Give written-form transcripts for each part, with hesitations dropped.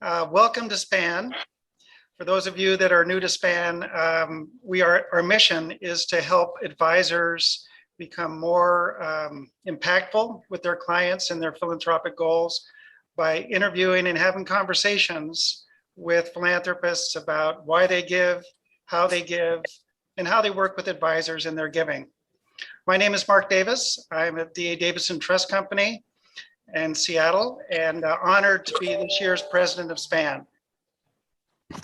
Welcome to SPAN. For those of you that are new to SPAN, our mission is to help advisors become more impactful with their clients and their philanthropic goals by interviewing and having conversations with philanthropists about why they give, and how they work with advisors in their giving. My name is Mark Davis. I'm at D.A. Davidson Trust Company in Seattle, and honored to be this year's president of SPAN. For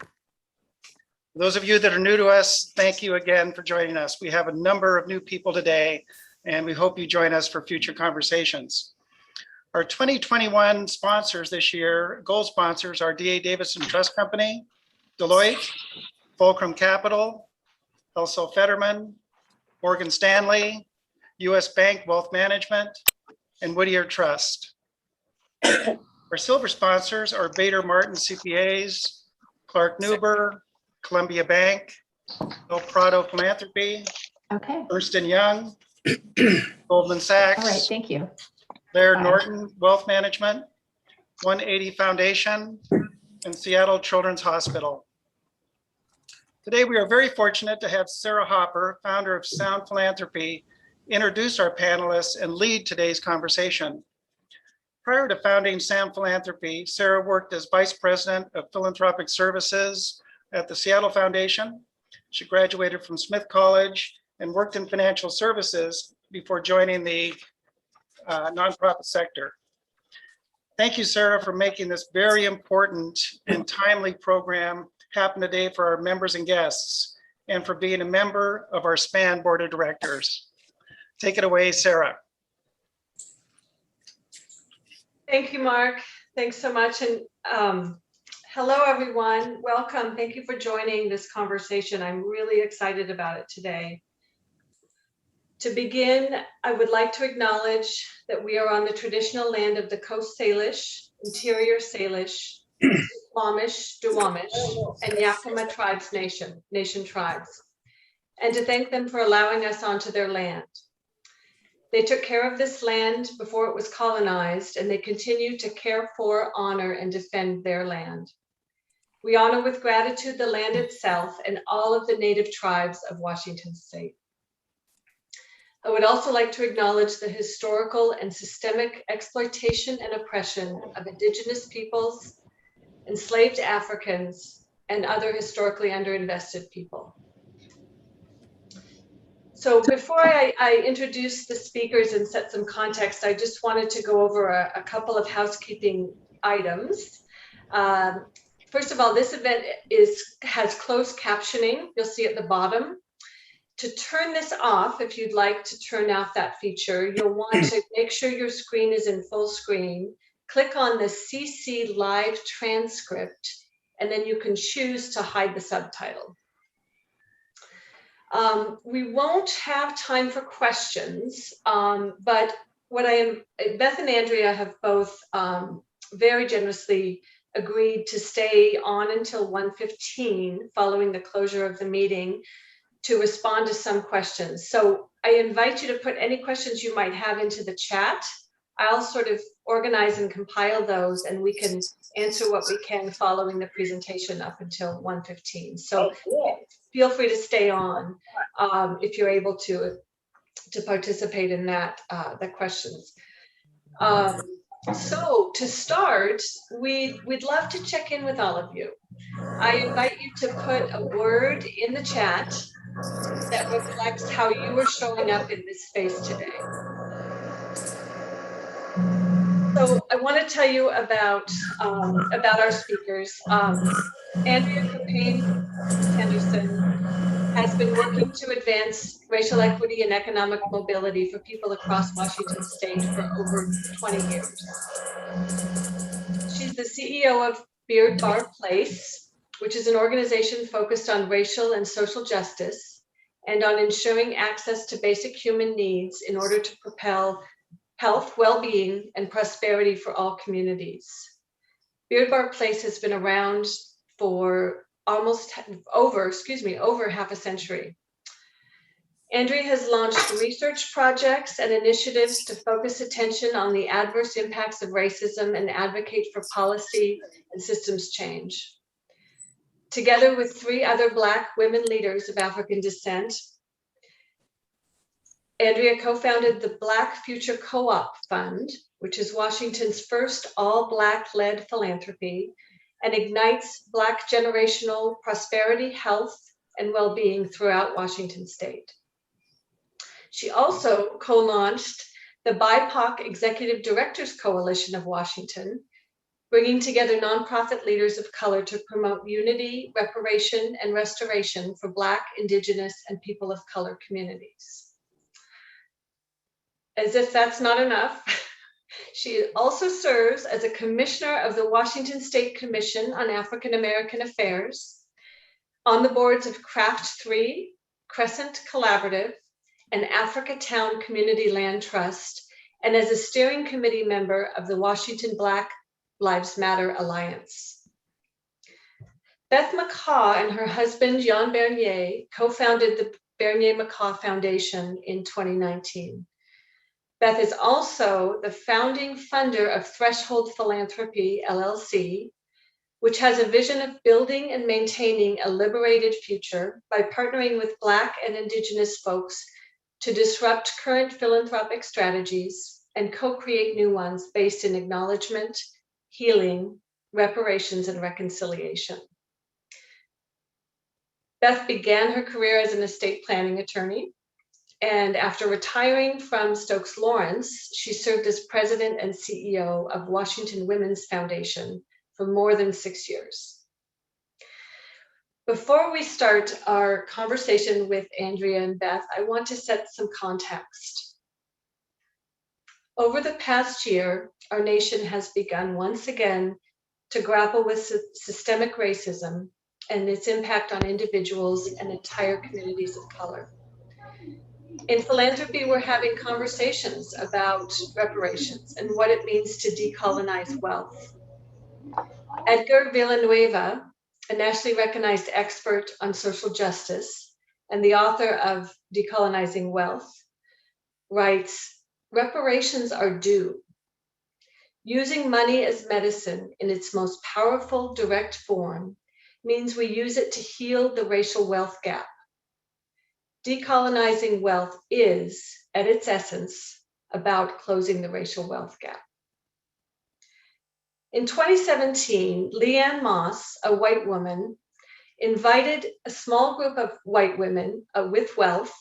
those of you that are new to us, thank you again for joining us. We have a number of new people today, and we hope you join us for future conversations. Our 2021 sponsors this year, gold sponsors, are D.A. Davidson Trust Company, Deloitte, Fulcrum Capital, Elso Fetterman, Morgan Stanley, U.S. Bank Wealth Management, and Whittier Trust. Our silver sponsors are Bader Martin CPAs, Clark Newber, Columbia Bank, El Prado Philanthropy, Ernst & Young, Goldman Sachs. All right, thank you. Laird Norton Wealth Management, 180 Foundation, and Seattle Children's Hospital. Today, we are very fortunate to have Sarah Hopper, founder of Sound Philanthropy, introduce our panelists and lead today's conversation. Prior to founding Sound Philanthropy, Sarah worked as Vice President of Philanthropic Services at the Seattle Foundation. She graduated from Smith College and worked in financial services before joining the nonprofit sector. Thank you, Sarah, for making this very important and timely program happen today for our members and guests, and for being a member of our SPAN Board of Directors. Take it away, Sarah. Thank you, Mark. Thanks so much. And hello, everyone. Welcome. Thank you for joining this conversation. I'm really excited about it today. To begin, I would like to acknowledge that we are on the traditional land of the Coast Salish, Interior Salish, Squamish, Duwamish, and Yakima Tribes Nation tribes, and to thank them for allowing us onto their land. They took care of this land before it was colonized, and they continue to care for, honor, and defend their land. We honor with gratitude the land itself and all of the native tribes of Washington State. I would also like to acknowledge the historical and systemic exploitation and oppression of Indigenous peoples, enslaved Africans, and other historically underinvested people. So before I introduce the speakers and set some context, I just wanted to go over a couple of housekeeping items. First of all, this event has closed captioning. You'll see at the bottom. To turn this off, if you'd like to turn off that feature, you'll want to make sure your screen is in full screen. Click on the CC Live transcript, and then you can choose to hide the subtitle. We won't have time for questions, but Beth and Andrea have both very generously agreed to stay on until 1:15 following the closure of the meeting to respond to some questions. So I invite you to put any questions you might have into the chat. I'll sort of organize and compile those, and we can answer what we can following the presentation up until 1:15. So feel free to stay on if you're able to participate in that, the questions. So to start, we'd love to check in with all of you. I invite you to put a word in the chat that reflects how you are showing up in this space today. So I want to tell you about our speakers. Andrea Caupain Sanderson has been working to advance racial equity and economic mobility for people across Washington State for over 20 years. She's the CEO of Beard Bar Place, which is an organization focused on racial and social justice and on ensuring access to basic human needs in order to propel health, well-being, and prosperity for all communities. Beard Bar Place has been around for over half a century. Andrea has launched research projects and initiatives to focus attention on the adverse impacts of racism and advocate for policy and systems change. Together with 3 other Black women leaders of African descent, Andrea co-founded the Black Future Co-op Fund, which is Washington's first all-Black-led philanthropy and ignites Black generational prosperity, health, and well-being throughout Washington state. She also co-launched the BIPOC Executive Directors Coalition of Washington, bringing together nonprofit leaders of color to promote unity, reparation, and restoration for Black, Indigenous, and people of color communities. As if that's not enough, she also serves as a commissioner of the Washington State Commission on African American Affairs, on the boards of Craft 3, Crescent Collaborative, and Africa Town Community Land Trust, and as a steering committee member of the Washington Black Lives Matter Alliance. Beth McCaw and her husband, Jean Bernier, co-founded the Bernier-McCaw Foundation in 2019. Beth is also the founding funder of Threshold Philanthropy, LLC, which has a vision of building and maintaining a liberated future by partnering with Black and Indigenous folks to disrupt current philanthropic strategies and co-create new ones based in acknowledgement, healing, reparations, and reconciliation. Beth began her career as an estate planning attorney, and after retiring from Stokes Lawrence, she served as president and CEO of Washington Women's Foundation for more than 6 years. Before we start our conversation with Andrea and Beth, I want to set some context. Over the past year, our nation has begun once again to grapple with systemic racism and its impact on individuals and entire communities of color. In philanthropy, we're having conversations about reparations and what it means to decolonize wealth. Edgar Villanueva, a nationally recognized expert on social justice and the author of Decolonizing Wealth, writes, "Reparations are due. Using money as medicine in its most powerful direct form means we use it to heal the racial wealth gap. Decolonizing wealth is, at its essence, about closing the racial wealth gap." In 2017, Leanne Moss, a white woman, invited a small group of white women with wealth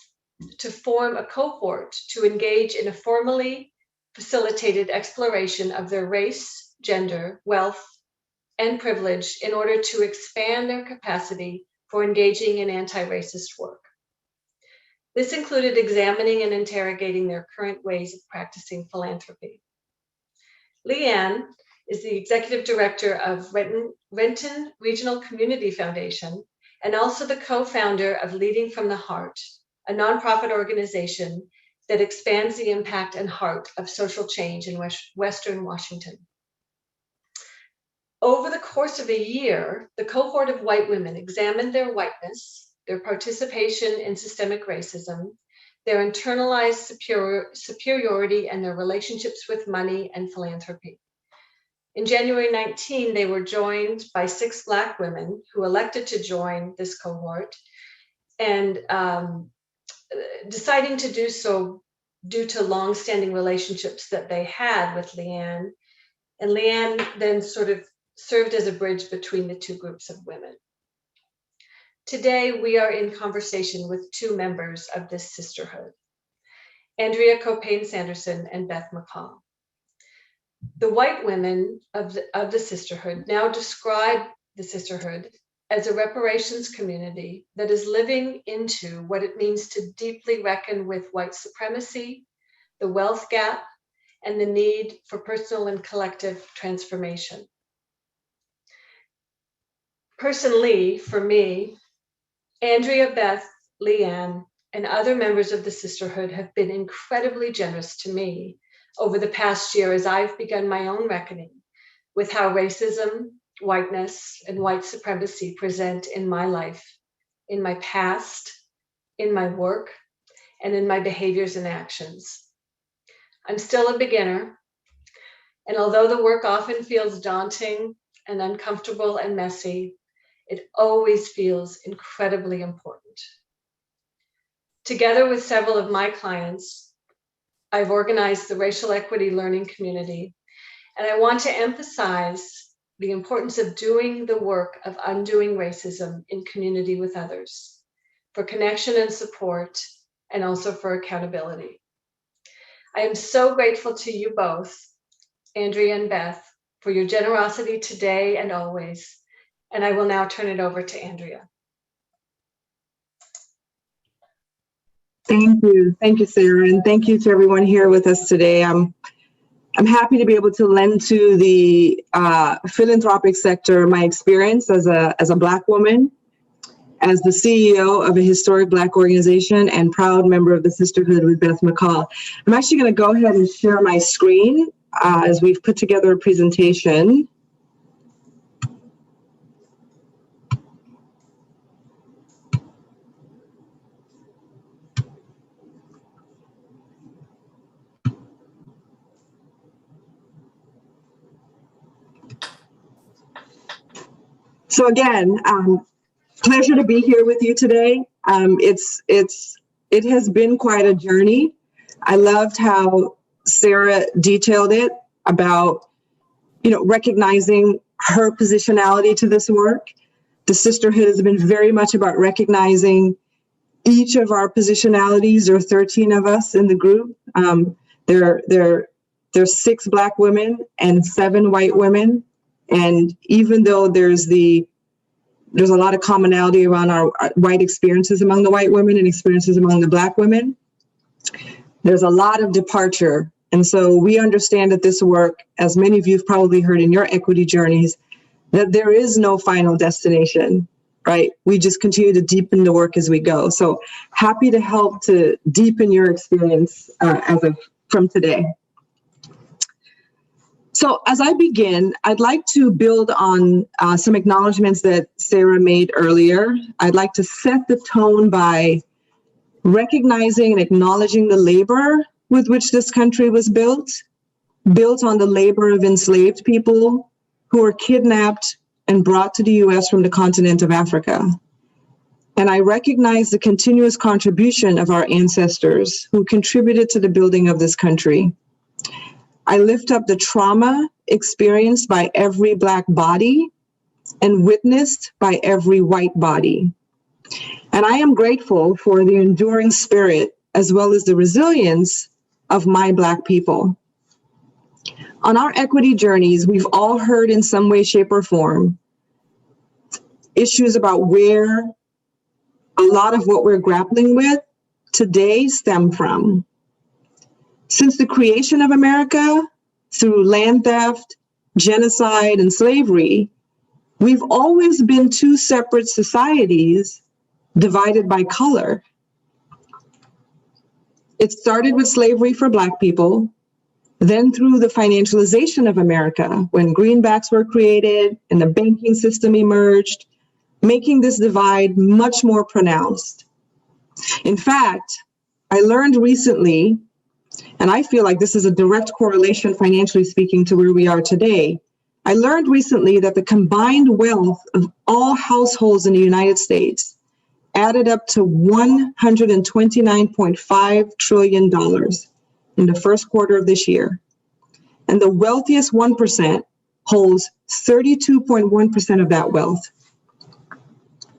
to form a cohort to engage in a formally facilitated exploration of their race, gender, wealth, and privilege in order to expand their capacity for engaging in anti-racist work. This included examining and interrogating their current ways of practicing philanthropy. Leanne is the executive director of Renton Regional Community Foundation and also the co-founder of Leading from the Heart, a nonprofit organization that expands the impact and heart of social change in Western Washington. Over the course of a year, the cohort of white women examined their whiteness, their participation in systemic racism, their internalized superiority, and their relationships with money and philanthropy. In January 19, they were joined by 6 Black women who elected to join this cohort, and deciding to do so due to longstanding relationships that they had with Leanne. And Leanne then sort of served as a bridge between the 2 groups of women. Today, we are in conversation with 2 members of this sisterhood, Andrea Caupain Sanderson and Beth McCaw. The white women of the sisterhood now describe the sisterhood as a reparations community that is living into what it means to deeply reckon with white supremacy, the wealth gap, and the need for personal and collective transformation. Personally, for me, Andrea, Beth, Leanne, and other members of the sisterhood have been incredibly generous to me over the past year as I've begun my own reckoning with how racism, whiteness, and white supremacy present in my life, in my past, in my work, and in my behaviors and actions. I'm still a beginner, and although the work often feels daunting and uncomfortable and messy, it always feels incredibly important. Together with several of my clients, I've organized the Racial Equity Learning Community, and I want to emphasize the importance of doing the work of undoing racism in community with others, for connection and support, and also for accountability. I am so grateful to you both, Andrea and Beth, for your generosity today and always, and I will now turn it over to Andrea. Thank you, Sarah, and thank you to everyone here with us today. I'm happy to be able to lend to the philanthropic sector my experience as a Black woman, as the CEO of a historic Black organization, and proud member of the Sisterhood with Beth McCaw. I'm actually going to go ahead and share my screen as we've put together a presentation. So again, pleasure to be here with you today. It has been quite a journey. I loved how Sarah detailed it about, recognizing her positionality to this work. The sisterhood has been very much about recognizing each of our positionalities. There are 13 of us in the group. There's 6 Black women and 7 white women. And even though there's a lot of commonality around our white experiences among the white women and experiences among the Black women, there's a lot of departure. And so we understand that this work, as many of you have probably heard in your equity journeys, that there is no final destination, right? We just continue to deepen the work as we go. So happy to help to deepen your experience from today. So as I begin, I'd like to build on some acknowledgements that Sarah made earlier. I'd like to set the tone by recognizing and acknowledging the labor with which this country was built on the labor of enslaved people who were kidnapped and brought to the US from the continent of Africa. And I recognize the continuous contribution of our ancestors who contributed to the building of this country. I lift up the trauma experienced by every Black body and witnessed by every white body. And I am grateful for the enduring spirit as well as the resilience of my Black people. On our equity journeys, we've all heard in some way, shape, or form issues about where a lot of what we're grappling with today stem from. Since the creation of America, through land theft, genocide, and slavery, we've always been 2 separate societies divided by color. It started with slavery for Black people, then through the financialization of America, when greenbacks were created and the banking system emerged, making this divide much more pronounced. In fact, I learned recently, and I feel like this is a direct correlation, financially speaking, to where we are today. I learned recently that the combined wealth of all households in the United States added up to $129.5 trillion in the first quarter of this year. And the wealthiest 1% holds 32.1% of that wealth.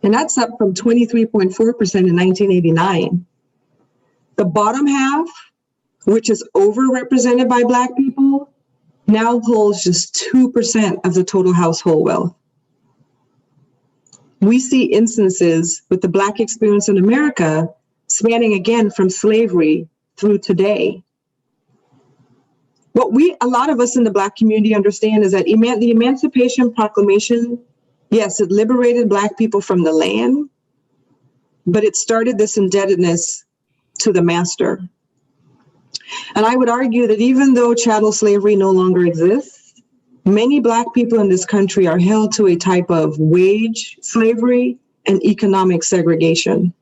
And that's up from 23.4% in 1989. The bottom half, which is overrepresented by Black people, now holds just 2% of the total household wealth. We see instances with the Black experience in America spanning again from slavery through today. What a lot of us in the Black community understand is that the Emancipation Proclamation, yes, it liberated Black people from the land, but it started this indebtedness to the master. And I would argue that even though chattel slavery no longer exists, many Black people in this country are held to a type of wage slavery and economic segregation.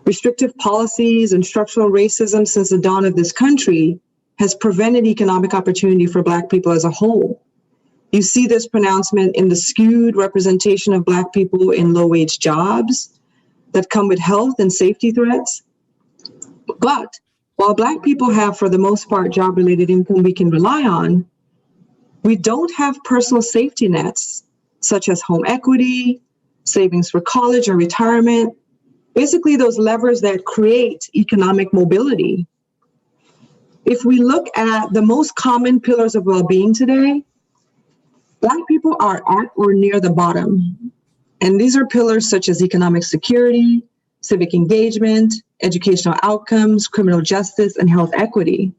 Restrictive policies and structural racism since the dawn of this country has prevented economic opportunity for Black people as a whole. You see this pronouncement in the skewed representation of Black people in low-wage jobs that come with health and safety threats. But while Black people have, for the most part, job-related income we can rely on, we don't have personal safety nets, such as home equity, savings for college or retirement, basically those levers that create economic mobility. If we look at the most common pillars of well-being today, Black people are at or near the bottom. And these are pillars such as economic security, civic engagement, educational outcomes, criminal justice, and health equity.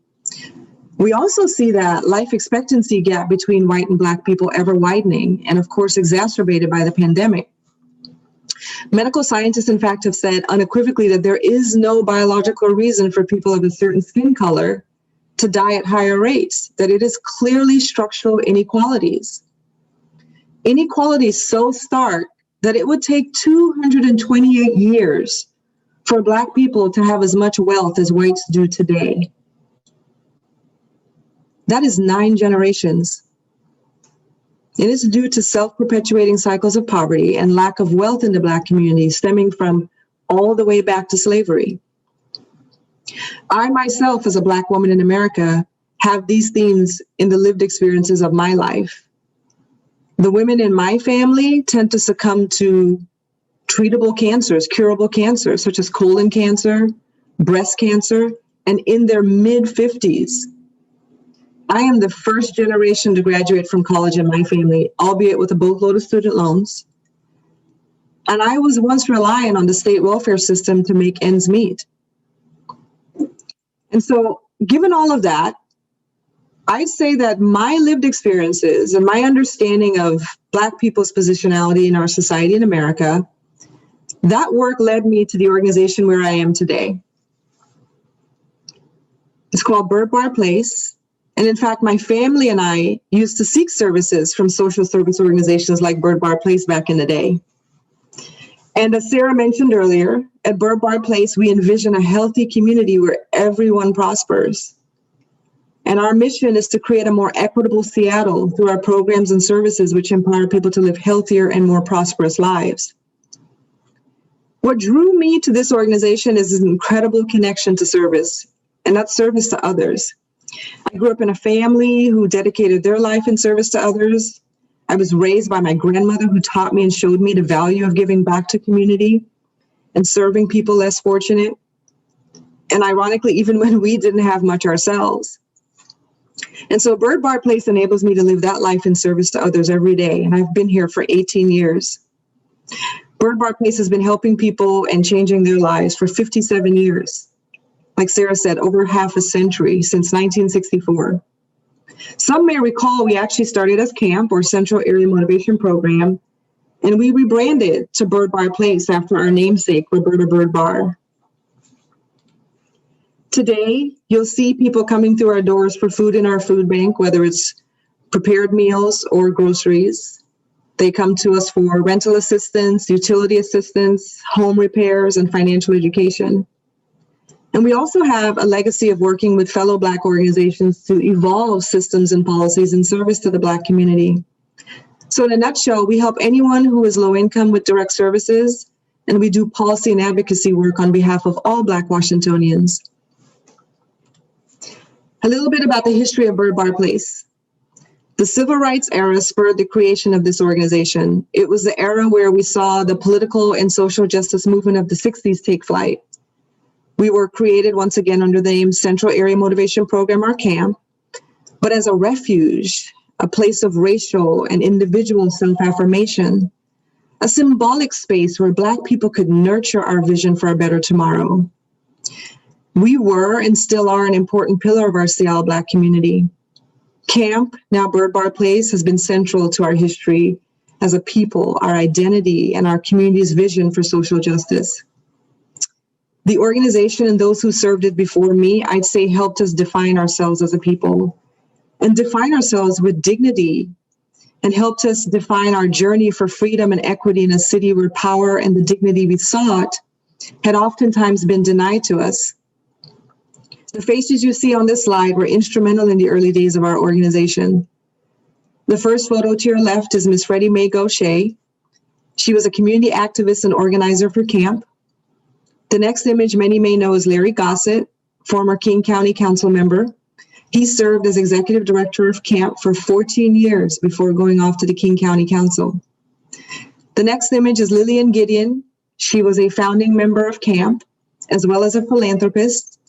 We also see that life expectancy gap between white and Black people ever widening, and of course exacerbated by the pandemic. Medical scientists, in fact, have said unequivocally that there is no biological reason for people of a certain skin color to die at higher rates, that it is clearly structural inequalities. Inequalities so stark that it would take 228 years for Black people to have as much wealth as whites do today. That is 9 generations. It is due to self-perpetuating cycles of poverty and lack of wealth in the Black community stemming from all the way back to slavery. I myself, as a Black woman in America, have these themes in the lived experiences of my life. The women in my family tend to succumb to treatable cancers, curable cancers, such as colon cancer, breast cancer, and in their mid-50s. I am the first generation to graduate from college in my family, albeit with a boatload of student loans. And I was once relying on the state welfare system to make ends meet. And so, given all of that, I'd say that my lived experiences and my understanding of Black people's positionality in our society in America, that work led me to the organization where I am today. It's called Bird Bar Place. And in fact, my family and I used to seek services from social service organizations like Bird Bar Place back in the day. And as Sarah mentioned earlier, at Bird Bar Place, we envision a healthy community where everyone prospers. And our mission is to create a more equitable Seattle through our programs and services which empower people to live healthier and more prosperous lives. What drew me to this organization is an incredible connection to service, and that's service to others. I grew up in a family who dedicated their life in service to others. I was raised by my grandmother who taught me and showed me the value of giving back to community and serving people less fortunate. And ironically, even when we didn't have much ourselves. And so Bird Bar Place enables me to live that life in service to others every day. And I've been here for 18 years. Bird Bar Place has been helping people and changing their lives for 57 years. Like Sarah said, over half a century, since 1964. Some may recall we actually started as CAMP, or Central Area Motivation Program, and we rebranded to Bird Bar Place after our namesake, Roberta Bird Bar. Today, you'll see people coming through our doors for food in our food bank, whether it's prepared meals or groceries. They come to us for rental assistance, utility assistance, home repairs, and financial education. And we also have a legacy of working with fellow Black organizations to evolve systems and policies in service to the Black community. So in a nutshell, we help anyone who is low income with direct services, and we do policy and advocacy work on behalf of all Black Washingtonians. A little bit about the history of Bird Bar Place. The civil rights era spurred the creation of this organization. It was the era where we saw the political and social justice movement of the 60s take flight. We were created once again under the name Central Area Motivation Program, or CAMP, but as a refuge, a place of racial and individual self-affirmation, a symbolic space where Black people could nurture our vision for a better tomorrow. We were and still are an important pillar of our Seattle Black community. CAMP, now Bird Bar Place, has been central to our history as a people, our identity, and our community's vision for social justice. The organization and those who served it before me, I'd say, helped us define ourselves as a people and define ourselves with dignity, and helped us define our journey for freedom and equity in a city where power and the dignity we sought had oftentimes been denied to us. The faces you see on this slide were instrumental in the early days of our organization. The first photo to your left is Miss Freddie Mae Gaucher. She was a community activist and organizer for CAMP. The next image many may know is Larry Gossett, former King County Council member. He served as executive director of CAMP for 14 years before going off to the King County Council. The next image is Lillian Gideon. She was a founding member of CAMP, as well as a philanthropist.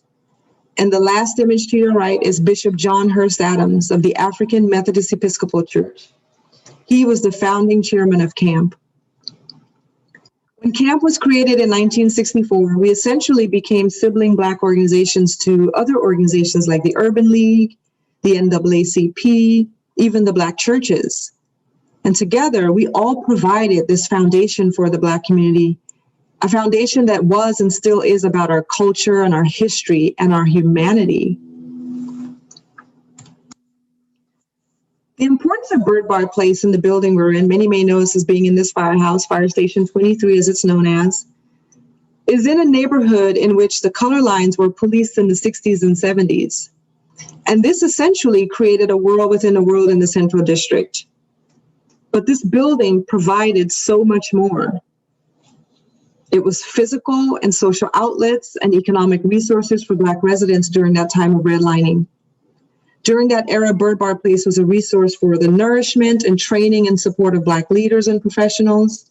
And the last image to your right is Bishop John Hurst Adams of the African Methodist Episcopal Church. He was the founding chairman of CAMP. When CAMP was created in 1964, we essentially became sibling Black organizations to other organizations like the Urban League, the NAACP, even the Black churches. And together, we all provided this foundation for the Black community, a foundation that was and still is about our culture and our history and our humanity. The importance of Bird Bar Place in the building we're in, many may know us as being in this firehouse, Fire Station 23 as it's known as, is in a neighborhood in which the color lines were policed in the 60s and 70s. And this essentially created a world within a world in the Central District. But this building provided so much more. It was physical and social outlets and economic resources for Black residents during that time of redlining. During that era, Bird Bar Place was a resource for the nourishment and training and support of Black leaders and professionals.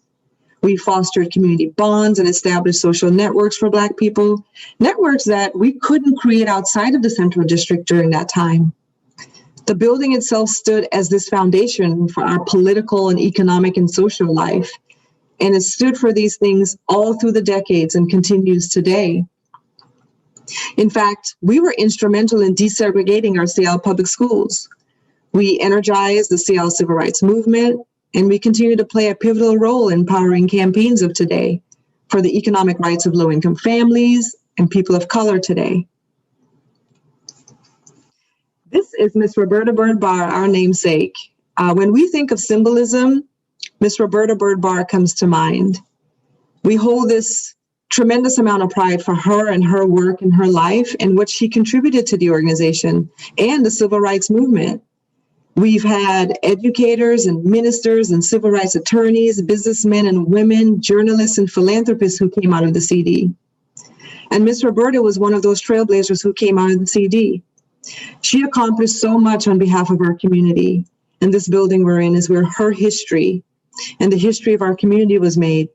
We fostered community bonds and established social networks for Black people, networks that we couldn't create outside of the Central District during that time. The building itself stood as this foundation for our political and economic and social life, and it stood for these things all through the decades and continues today. In fact, we were instrumental in desegregating our Seattle public schools. We energized the Seattle Civil Rights Movement, and we continue to play a pivotal role in powering campaigns of today for the economic rights of low-income families and people of color today. This is Miss Roberta Bird Bar, our namesake. When we think of symbolism, Miss Roberta Bird Bar comes to mind. We hold this tremendous amount of pride for her and her work and her life and what she contributed to the organization and the civil rights movement. We've had educators and ministers and civil rights attorneys, businessmen and women, journalists and philanthropists who came out of the CD. And Miss Roberta was one of those trailblazers who came out of the CD. She accomplished so much on behalf of our community. And this building we're in is where her history and the history of our community was made.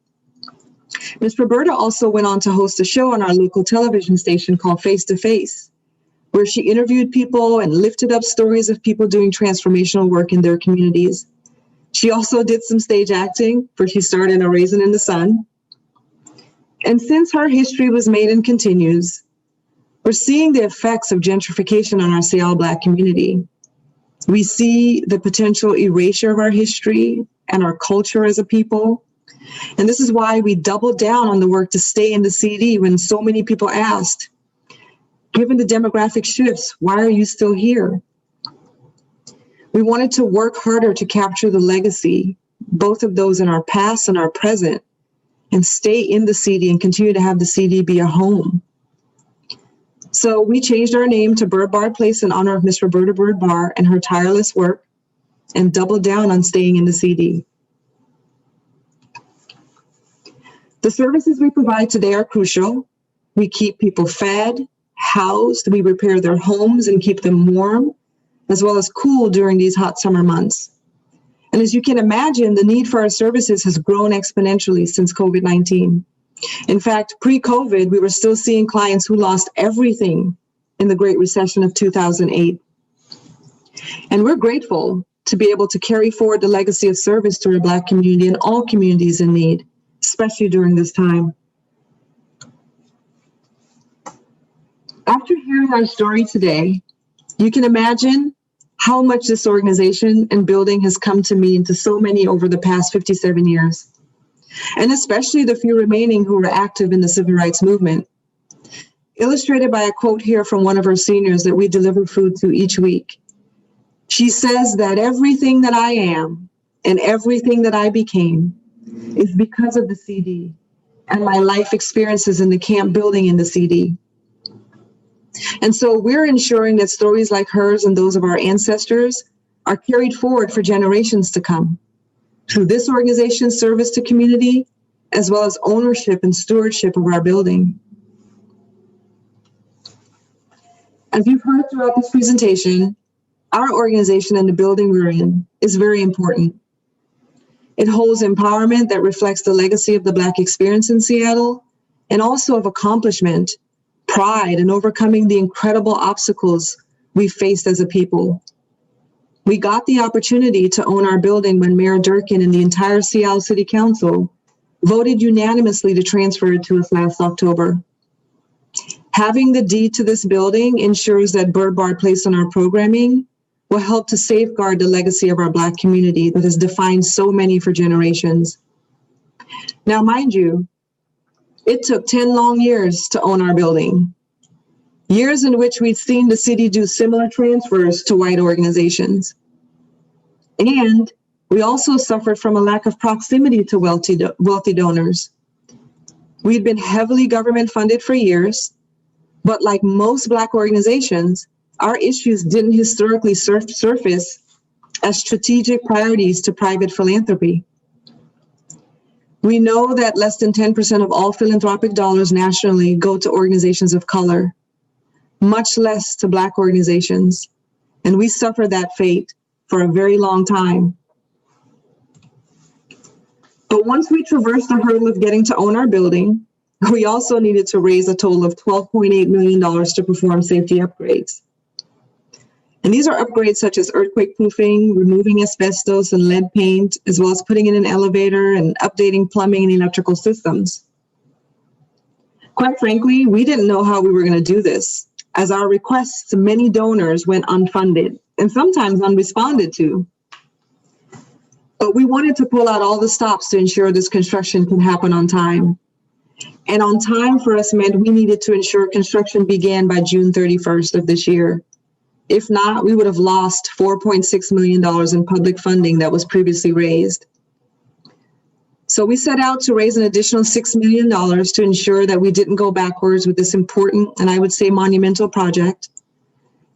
Ms. Roberta also went on to host a show on our local television station called Face to Face, where she interviewed people and lifted up stories of people doing transformational work in their communities. She also did some stage acting, where she starred in A Raisin in the Sun. And since her history was made and continues, we're seeing the effects of gentrification on our Seattle Black community. We see the potential erasure of our history and our culture as a people. And this is why we doubled down on the work to stay in the CD when so many people asked, given the demographic shifts, why are you still here? We wanted to work harder to capture the legacy, both of those in our past and our present, and stay in the CD and continue to have the CD be a home. So we changed our name to Bird Bar Place in honor of Miss Roberta Bird Bar and her tireless work, and doubled down on staying in the CD. The services we provide today are crucial. We keep people fed, housed, we repair their homes and keep them warm, as well as cool during these hot summer months. And as you can imagine, the need for our services has grown exponentially since COVID-19. In fact, pre-COVID, we were still seeing clients who lost everything in the Great Recession of 2008. And we're grateful to be able to carry forward the legacy of service to our Black community and all communities in need, especially during this time. After hearing our story today, you can imagine how much this organization and building has come to mean to so many over the past 57 years, and especially the few remaining who were active in the civil rights movement. Illustrated by a quote here from one of our seniors that we deliver food to each week. She says that everything that I am and everything that I became is because of the CD and my life experiences in the camp building in the CD. And so we're ensuring that stories like hers and those of our ancestors are carried forward for generations to come through this organization's service to community, as well as ownership and stewardship of our building. As you've heard throughout this presentation, our organization and the building we're in is very important. It holds empowerment that reflects the legacy of the Black experience in Seattle, and also of accomplishment, pride, and overcoming the incredible obstacles we faced as a people. We got the opportunity to own our building when Mayor Durkin and the entire Seattle City Council voted unanimously to transfer it to us last October. Having the deed to this building ensures that Bird Bar placed on our programming will help to safeguard the legacy of our Black community that has defined so many for generations. Now, mind you, it took 10 long years to own our building, years in which we'd seen the city do similar transfers to white organizations. And we also suffered from a lack of proximity to wealthy donors. We'd been heavily government funded for years, but like most Black organizations, our issues didn't historically surface as strategic priorities to private philanthropy. We know that less than 10% of all philanthropic dollars nationally go to organizations of color, much less to Black organizations, and we suffered that fate for a very long time. But once we traversed the hurdle of getting to own our building, we also needed to raise a total of $12.8 million to perform safety upgrades. And these are upgrades such as earthquake proofing, removing asbestos and lead paint, as well as putting in an elevator and updating plumbing and electrical systems. Quite frankly, we didn't know how we were going to do this, as our requests to many donors went unfunded and sometimes unresponded to. But we wanted to pull out all the stops to ensure this construction can happen on time. And on time for us meant we needed to ensure construction began by June 31st of this year. If not, we would have lost $4.6 million in public funding that was previously raised. So we set out to raise an additional $6 million to ensure that we didn't go backwards with this important and I would say monumental project.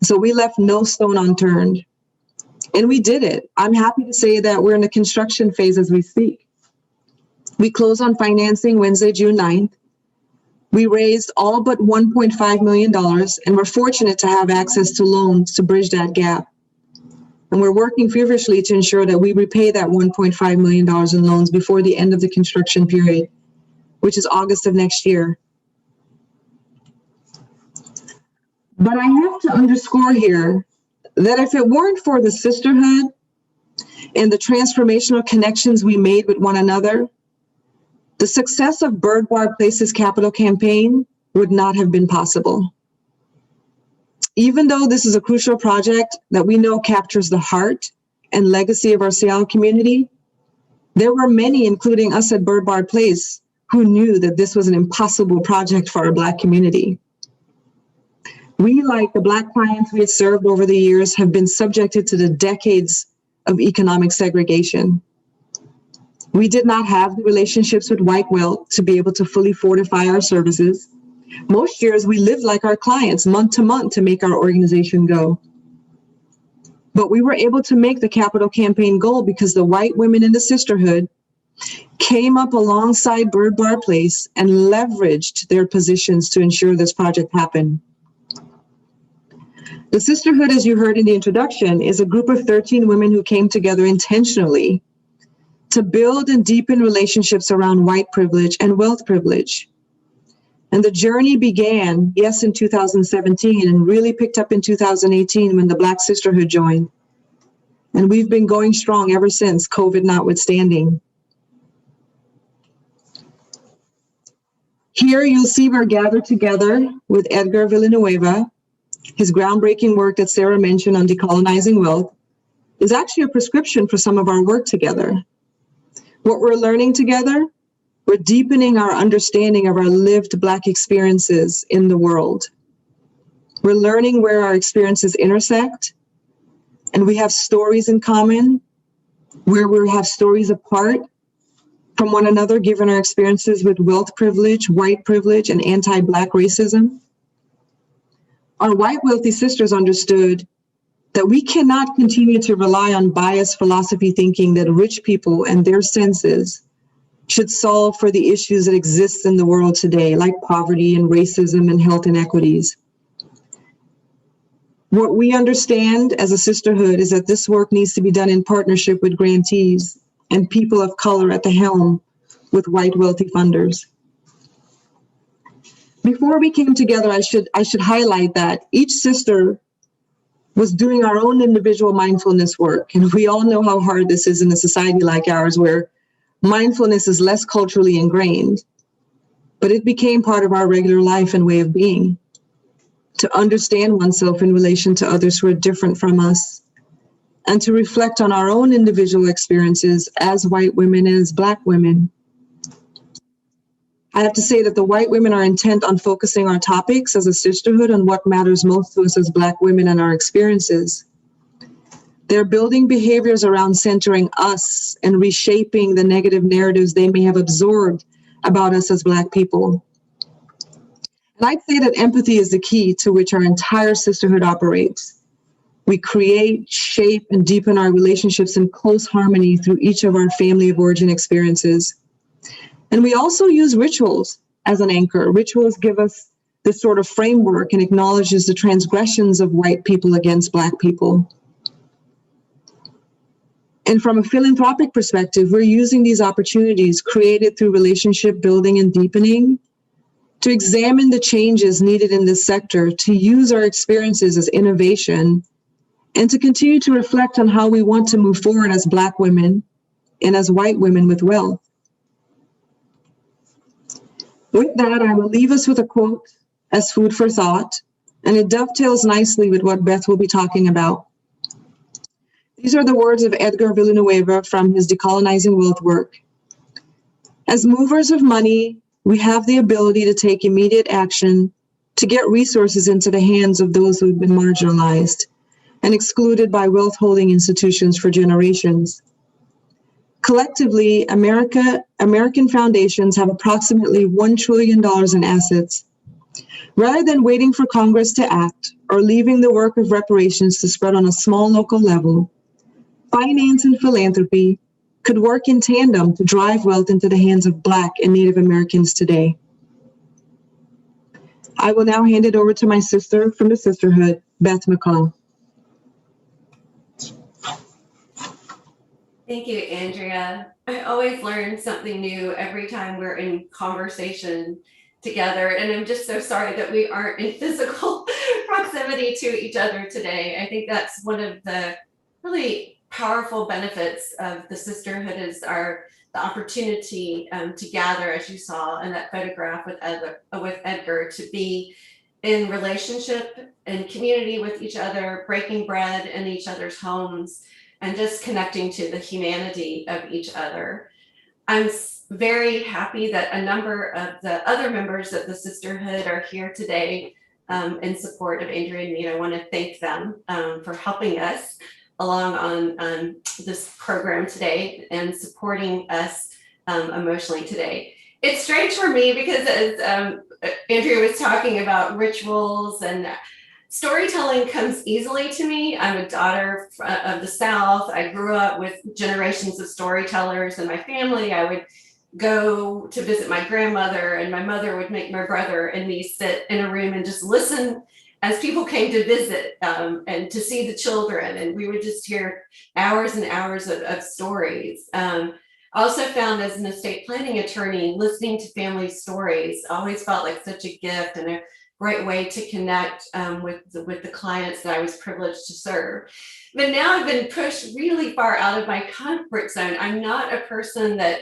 So we left no stone unturned. And we did it. I'm happy to say that we're in the construction phase as we speak. We closed on financing Wednesday, June 9th. We raised all but $1.5 million, and we're fortunate to have access to loans to bridge that gap. And we're working feverishly to ensure that we repay that $1.5 million in loans before the end of the construction period, which is August of next year. But I have to underscore here that if it weren't for the sisterhood and the transformational connections we made with one another, the success of Bird Bar Place's capital campaign would not have been possible. Even though this is a crucial project that we know captures the heart and legacy of our Seattle community, there were many, including us at Bird Bar Place, who knew that this was an impossible project for our Black community. We, like the Black clients we had served over the years, have been subjected to the decades of economic segregation. We did not have the relationships with white wealth to be able to fully fortify our services. Most years we lived like our clients month to month to make our organization go. But we were able to make the capital campaign goal because the white women in the sisterhood came up alongside Bird Bar Place and leveraged their positions to ensure this project happened. The sisterhood, as you heard in the introduction, is a group of 13 women who came together intentionally to build and deepen relationships around white privilege and wealth privilege. And the journey began, yes, in 2017 and really picked up in 2018 when the Black Sisterhood joined. And we've been going strong ever since, COVID notwithstanding. Here you'll see we're gathered together with Edgar Villanueva. His groundbreaking work that Sarah mentioned on decolonizing wealth is actually a prescription for some of our work together. What we're learning together, we're deepening our understanding of our lived Black experiences in the world. We're learning where our experiences intersect, and we have stories in common, where we have stories apart, from one another given our experiences with wealth privilege, white privilege, and anti-Black racism. Our white wealthy sisters understood that we cannot continue to rely on biased philosophy thinking that rich people and their senses should solve for the issues that exist in the world today, like poverty and racism and health inequities. What we understand as a sisterhood is that this work needs to be done in partnership with grantees and people of color at the helm with white wealthy funders. Before we came together, I should highlight that each sister was doing our own individual mindfulness work. And we all know how hard this is in a society like ours, where mindfulness is less culturally ingrained, but it became part of our regular life and way of being. To understand oneself in relation to others who are different from us, and to reflect on our own individual experiences as white women and as Black women. I have to say that the white women are intent on focusing our topics as a sisterhood on what matters most to us as Black women and our experiences. They're building behaviors around centering us and reshaping the negative narratives they may have absorbed about us as Black people. And I'd say that empathy is the key to which our entire sisterhood operates. We create, shape, and deepen our relationships in close harmony through each of our family of origin experiences. And we also use rituals as an anchor. Rituals give us this sort of framework and acknowledges the transgressions of white people against Black people. And from a philanthropic perspective, we're using these opportunities created through relationship building and deepening to examine the changes needed in this sector, to use our experiences as innovation, and to continue to reflect on how we want to move forward as Black women and as white women with wealth. With that, I will leave us with a quote as food for thought, and it dovetails nicely with what Beth will be talking about. These are the words of Edgar Villanueva from his Decolonizing Wealth work. As movers of money, we have the ability to take immediate action to get resources into the hands of those who have been marginalized and excluded by wealth-holding institutions for generations. Collectively, American foundations have approximately $1 trillion in assets. Rather than waiting for Congress to act or leaving the work of reparations to spread on a small local level, finance and philanthropy could work in tandem to drive wealth into the hands of Black and Native Americans today. I will now hand it over to my sister from the sisterhood, Beth McCaw. Thank you, Andrea. I always learn something new every time we're in conversation together. And I'm just so sorry that we aren't in physical proximity to each other today. I think that's one of the really powerful benefits of the sisterhood is the opportunity to gather, as you saw in that photograph with Edgar, to be in relationship and community with each other, breaking bread in each other's homes, and just connecting to the humanity of each other. I'm very happy that a number of the other members of the sisterhood are here today in support of Andrea and me. And I want to thank them for helping us along on this program today and supporting us emotionally today. It's strange for me because as Andrea was talking about rituals and storytelling comes easily to me. I'm a daughter of the South. I grew up with generations of storytellers in my family. I would go to visit my grandmother, and my mother would make my brother and me sit in a room and just listen as people came to visit and to see the children. And we would just hear hours and hours of stories. I also found as an estate planning attorney, listening to family stories always felt like such a gift and a great way to connect with the clients that I was privileged to serve. But now I've been pushed really far out of my comfort zone. I'm not a person that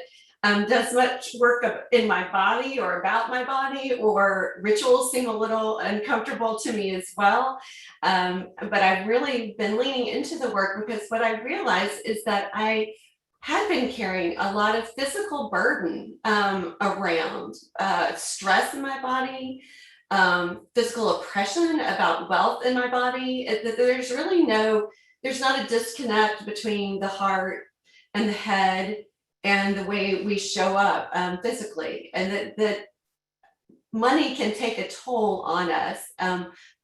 does much work in my body or about my body, or rituals seem a little uncomfortable to me as well. But I've really been leaning into the work because what I realized is that I had been carrying a lot of physical burden around stress in my body, physical oppression about wealth in my body. There's really there's not a disconnect between the heart and the head and the way we show up physically, and that money can take a toll on us,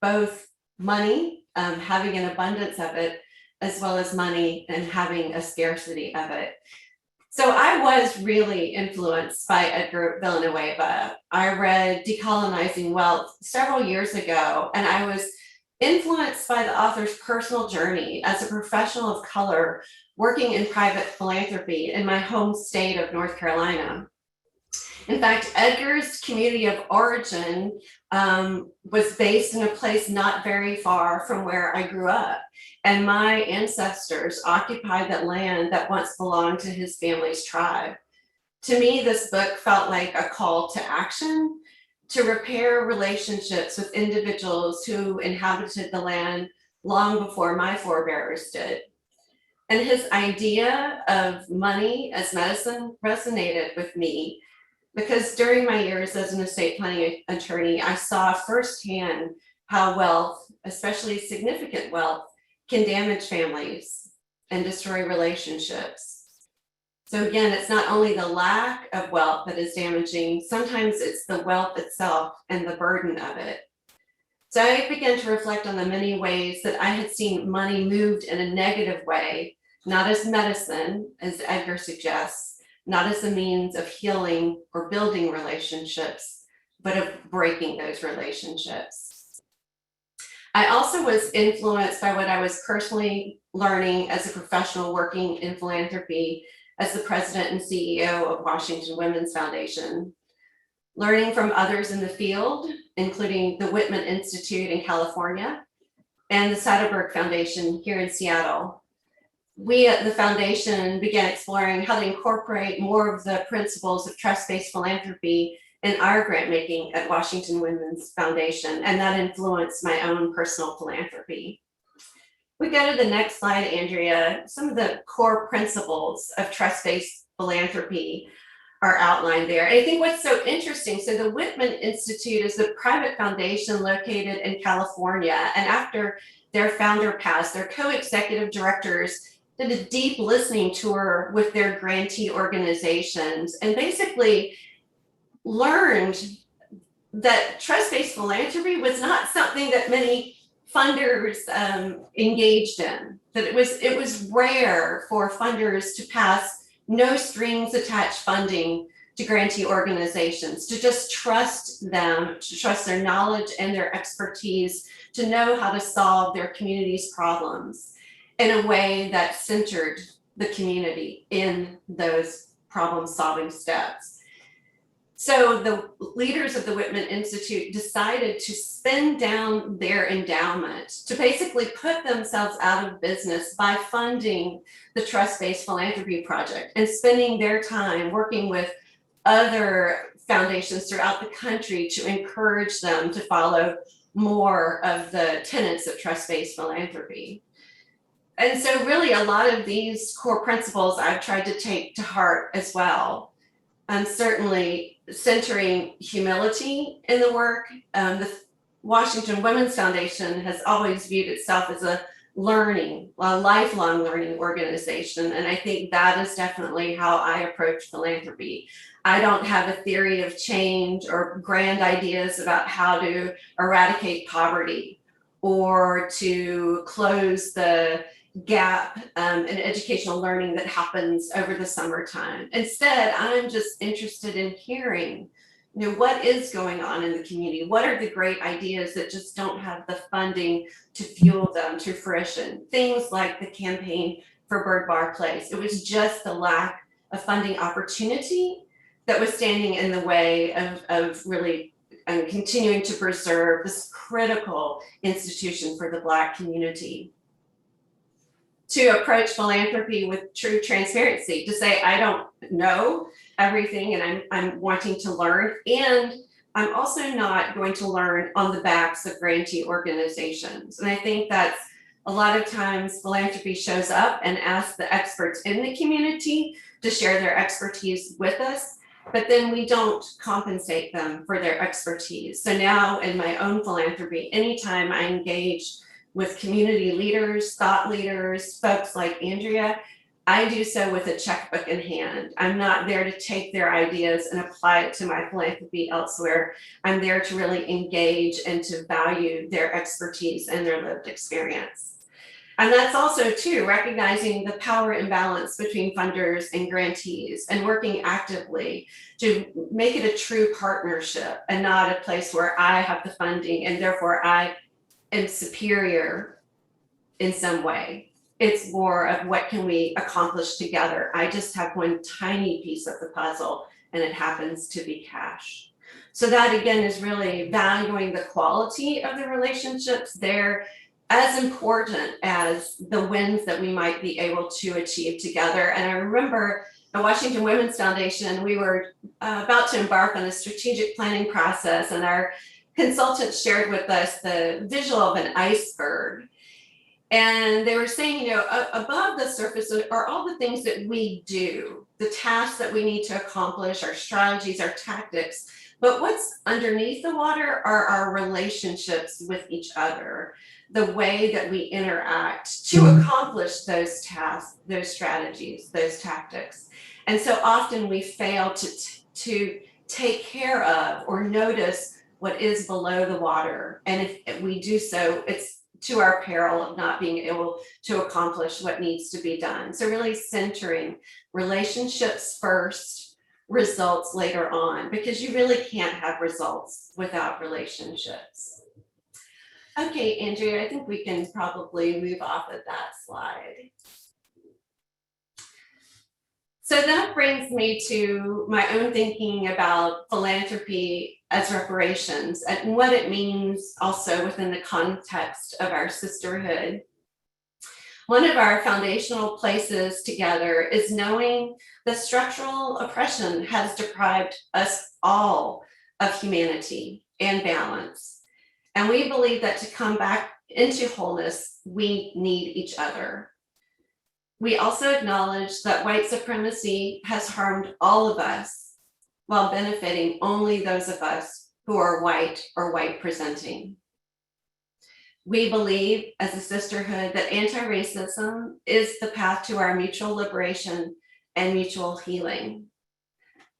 both money, having an abundance of it, as well as money and having a scarcity of it. So I was really influenced by Edgar Villanueva. I read Decolonizing Wealth several years ago, and I was influenced by the author's personal journey as a professional of color working in private philanthropy in my home state of North Carolina. In fact, Edgar's community of origin was based in a place not very far from where I grew up. And my ancestors occupied that land that once belonged to his family's tribe. To me, this book felt like a call to action to repair relationships with individuals who inhabited the land long before my forebears did. And his idea of money as medicine resonated with me, because during my years as an estate planning attorney, I saw firsthand how wealth, especially significant wealth, can damage families and destroy relationships. So again, it's not only the lack of wealth that is damaging, sometimes it's the wealth itself and the burden of it. So I began to reflect on the many ways that I had seen money moved in a negative way, not as medicine, as Edgar suggests, not as a means of healing or building relationships, but of breaking those relationships. I also was influenced by what I was personally learning as a professional working in philanthropy as the president and CEO of Washington Women's Foundation, learning from others in the field, including the Whitman Institute in California and the Satterberg Foundation here in Seattle. We at the foundation began exploring how to incorporate more of the principles of trust-based philanthropy in our grant making at Washington Women's Foundation, and that influenced my own personal philanthropy. We go to the next slide, Andrea. Some of the core principles of trust-based philanthropy are outlined there. And I think what's so interesting, so the Whitman Institute is a private foundation located in California, and after their founder passed, their co-executive directors did a deep listening tour with their grantee organizations and basically learned that trust-based philanthropy was not something that many funders engaged in, that it was rare for funders to pass no strings attached funding to grantee organizations, to just trust them, to trust their knowledge and their expertise to know how to solve their community's problems in a way that centered the community in those problem-solving steps. So the leaders of the Whitman Institute decided to spend down their endowment, to basically put themselves out of business by funding the Trust-Based Philanthropy Project and spending their time working with other foundations throughout the country to encourage them to follow more of the tenets of trust-based philanthropy. And so really a lot of these core principles I've tried to take to heart as well. And certainly centering humility in the work. The Washington Women's Foundation has always viewed itself as a lifelong learning organization. And I think that is definitely how I approach philanthropy. I don't have a theory of change or grand ideas about how to eradicate poverty or to close the gap in educational learning that happens over the summertime. Instead, I'm just interested in hearing, what is going on in the community? What are the great ideas that just don't have the funding to fuel them to fruition? Things like the campaign for Bird Bar Place. It was just the lack of funding opportunity that was standing in the way of really continuing to preserve this critical institution for the Black community. To approach philanthropy with true transparency, to say, I don't know everything and I'm wanting to learn. And I'm also not going to learn on the backs of grantee organizations. And I think that's a lot of times philanthropy shows up and asks the experts in the community to share their expertise with us, but then we don't compensate them for their expertise. So now in my own philanthropy, anytime I engage with community leaders, thought leaders, folks like Andrea, I do so with a checkbook in hand. I'm not there to take their ideas and apply it to my philanthropy elsewhere. I'm there to really engage and to value their expertise and their lived experience. And that's also too, recognizing the power imbalance between funders and grantees and working actively to make it a true partnership and not a place where I have the funding and therefore I am superior in some way. It's more of what can we accomplish together. I just have one tiny piece of the puzzle and it happens to be cash. So that again is really valuing the quality of the relationships. They're as important as the wins that we might be able to achieve together. And I remember at Washington Women's Foundation, we were about to embark on a strategic planning process, and our consultant shared with us the visual of an iceberg. And they were saying, you know, above the surface are all the things that we do, the tasks that we need to accomplish, our strategies, our tactics. But what's underneath the water are our relationships with each other, the way that we interact to accomplish those tasks, those strategies, those tactics. And so often we fail to take care of or notice what is below the water. And if we do so, it's to our peril of not being able to accomplish what needs to be done. So really centering relationships first, results later on, because you really can't have results without relationships. Okay, Andrea, I think we can probably move off of that slide. So that brings me to my own thinking about philanthropy as reparations and what it means also within the context of our sisterhood. One of our foundational places together is knowing that structural oppression has deprived us all of humanity and balance. And we believe that to come back into wholeness, we need each other. We also acknowledge that white supremacy has harmed all of us while benefiting only those of us who are white or white presenting. We believe as a sisterhood that anti-racism is the path to our mutual liberation and mutual healing.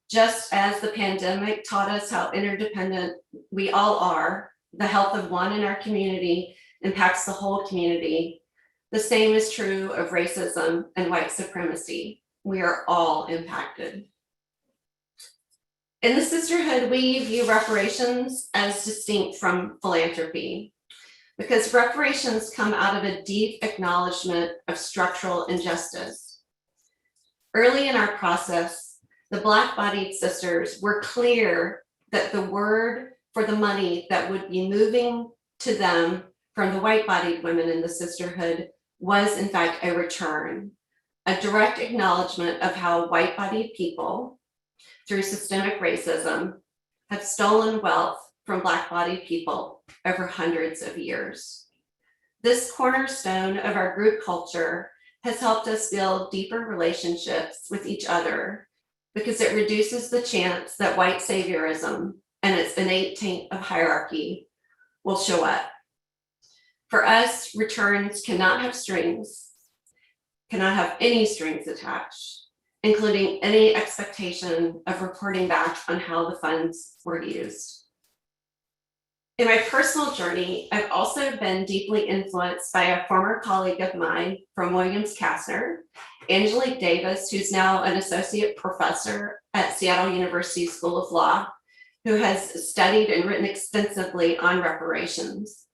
Just as the pandemic taught us how interdependent we all are, the health of one in our community impacts the whole community. The same is true of racism and white supremacy. We are all impacted. In the sisterhood, we view reparations as distinct from philanthropy because reparations come out of a deep acknowledgement of structural injustice. Early in our process, the Black-bodied sisters were clear that the word for the money that would be moving to them from the white-bodied women in the sisterhood was in fact a return, a direct acknowledgement of how white-bodied people, through systemic racism, have stolen wealth from Black-bodied people over hundreds of years. This cornerstone of our group culture has helped us build deeper relationships with each other because it reduces the chance that white saviorism and its innate taint of hierarchy will show up. For us, returns cannot have strings, cannot have any strings attached, including any expectation of reporting back on how the funds were used. In my personal journey, I've also been deeply influenced by a former colleague of mine from Williams-Kastner, Angelique Davis, who's now an associate professor at Seattle University School of Law, who has studied and written extensively on reparations,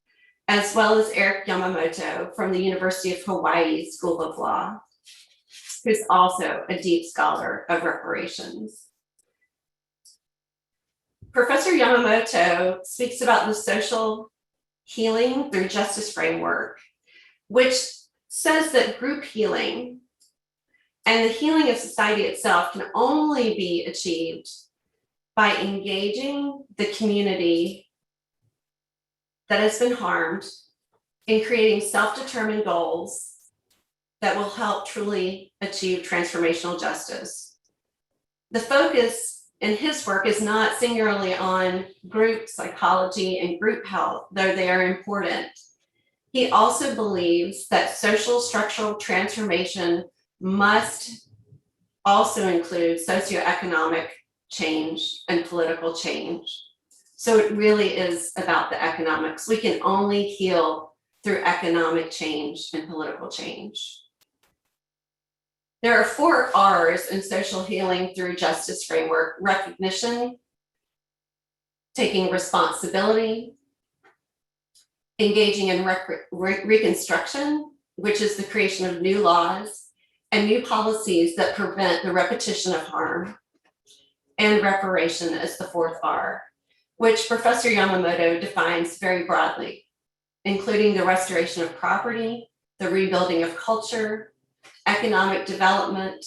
as well as Eric Yamamoto from the University of Hawaii School of Law, who's also a deep scholar of reparations. Professor Yamamoto speaks about the social healing through justice framework, which says that group healing and the healing of society itself can only be achieved by engaging the community that has been harmed in creating self-determined goals that will help truly achieve transformational justice. The focus in his work is not singularly on group psychology and group health, though they are important. He also believes that social structural transformation must also include socioeconomic change and political change. So it really is about the economics. We can only heal through economic change and political change. There are 4 R's in social healing through justice framework: recognition, taking responsibility, engaging in reconstruction, which is the creation of new laws and new policies that prevent the repetition of harm, and reparation as the 4th R, which Professor Yamamoto defines very broadly, including the restoration of property, the rebuilding of culture, economic development,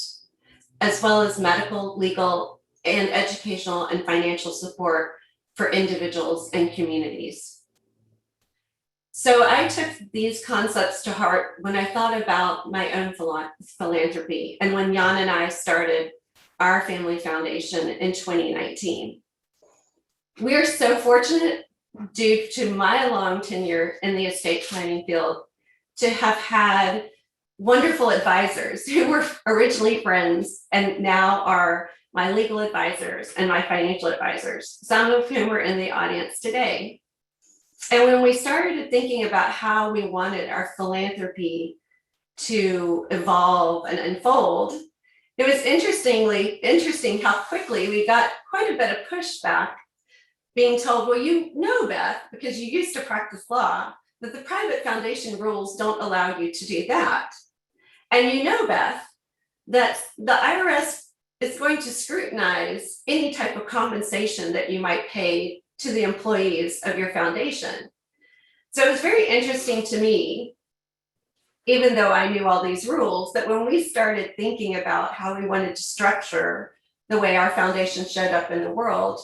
as well as medical, legal, and educational and financial support for individuals and communities. So I took these concepts to heart when I thought about my own philanthropy and when Jan and I started our family foundation in 2019. We are so fortunate, due to my long tenure in the estate planning field, to have had wonderful advisors who were originally friends and now are my legal advisors and my financial advisors, some of whom are in the audience today. And when we started thinking about how we wanted our philanthropy to evolve and unfold, it was interesting how quickly we got quite a bit of pushback, being told, well, you know, Beth, because you used to practice law, that the private foundation rules don't allow you to do that. And you know, Beth, that the IRS is going to scrutinize any type of compensation that you might pay to the employees of your foundation. So it was very interesting to me, even though I knew all these rules, that when we started thinking about how we wanted to structure the way our foundation showed up in the world,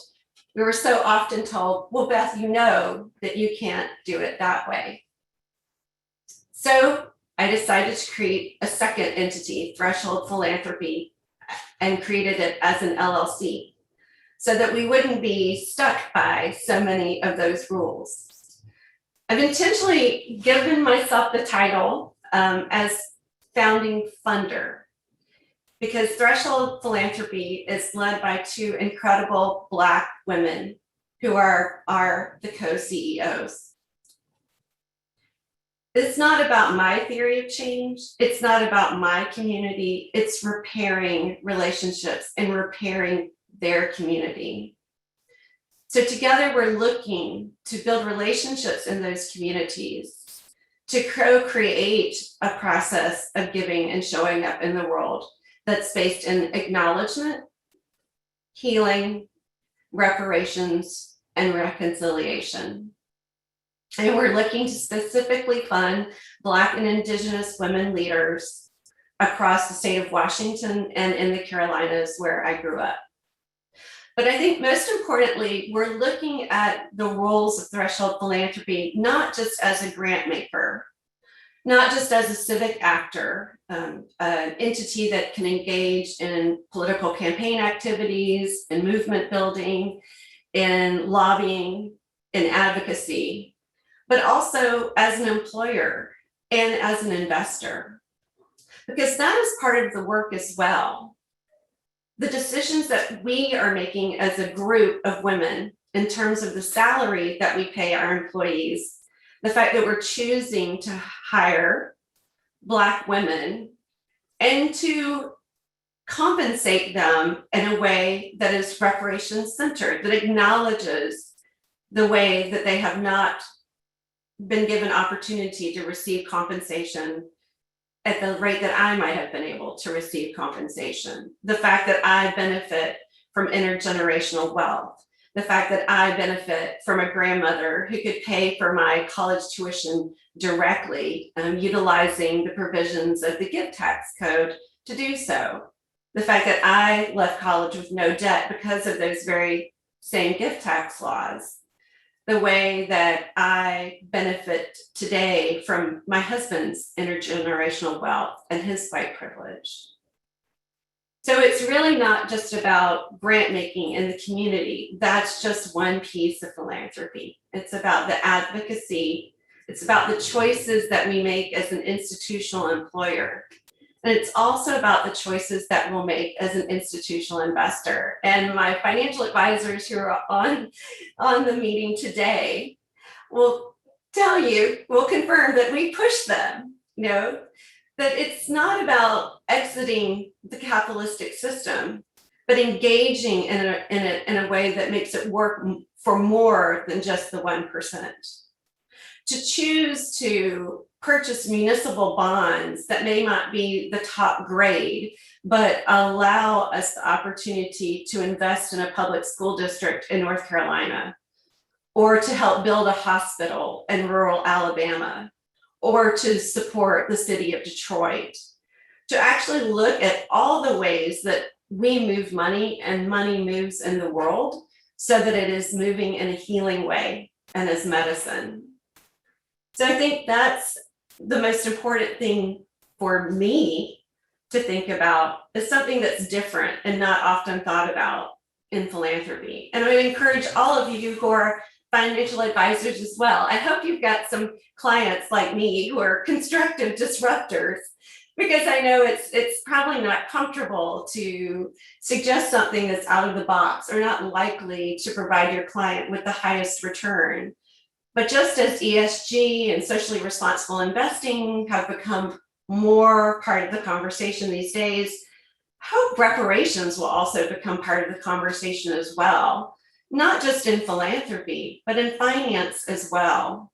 we were so often told, well, Beth, you know that you can't do it that way. So I decided to create a second entity, Threshold Philanthropy, and created it as an LLC so that we wouldn't be stuck by so many of those rules. I've intentionally given myself the title as founding funder, because Threshold Philanthropy is led by 2 incredible Black women who are the co-CEOs. It's not about my theory of change. It's not about my community. It's repairing relationships and repairing their community. So together we're looking to build relationships in those communities, to co-create a process of giving and showing up in the world that's based in acknowledgement, healing, reparations, and reconciliation. And we're looking to specifically fund Black and Indigenous women leaders across the state of Washington and in the Carolinas, where I grew up. But I think most importantly, we're looking at the roles of Threshold Philanthropy, not just as a grant maker, not just as a civic actor, an entity that can engage in political campaign activities, in movement building, in lobbying, in advocacy, but also as an employer and as an investor, because that is part of the work as well. The decisions that we are making as a group of women in terms of the salary that we pay our employees, the fact that we're choosing to hire Black women and to compensate them in a way that is reparations centered, that acknowledges the way that they have not been given opportunity to receive compensation at the rate that I might have been able to receive compensation. The fact that I benefit from intergenerational wealth. The fact that I benefit from a grandmother who could pay for my college tuition directly, utilizing the provisions of the gift tax code to do so. The fact that I left college with no debt because of those very same gift tax laws. The way that I benefit today from my husband's intergenerational wealth and his white privilege. So it's really not just about grant making in the community. That's just one piece of philanthropy. It's about the advocacy. It's about the choices that we make as an institutional employer. And it's also about the choices that we'll make as an institutional investor. And my financial advisors who are on the meeting today will tell you, will confirm that we push them, that it's not about exiting the capitalistic system, but engaging in a way that makes it work for more than just the 1%. To choose to purchase municipal bonds that may not be the top grade, but allow us the opportunity to invest in a public school district in North Carolina, or to help build a hospital in rural Alabama, or to support the city of Detroit. To actually look at all the ways that we move money and money moves in the world so that it is moving in a healing way and as medicine. So I think that's the most important thing for me to think about, is something that's different and not often thought about in philanthropy. And I would encourage all of you who are financial advisors as well. I hope you've got some clients like me who are constructive disruptors, because I know it's probably not comfortable to suggest something that's out of the box or not likely to provide your client with the highest return. But just as ESG and socially responsible investing have become more part of the conversation these days, I hope reparations will also become part of the conversation as well, not just in philanthropy, but in finance as well.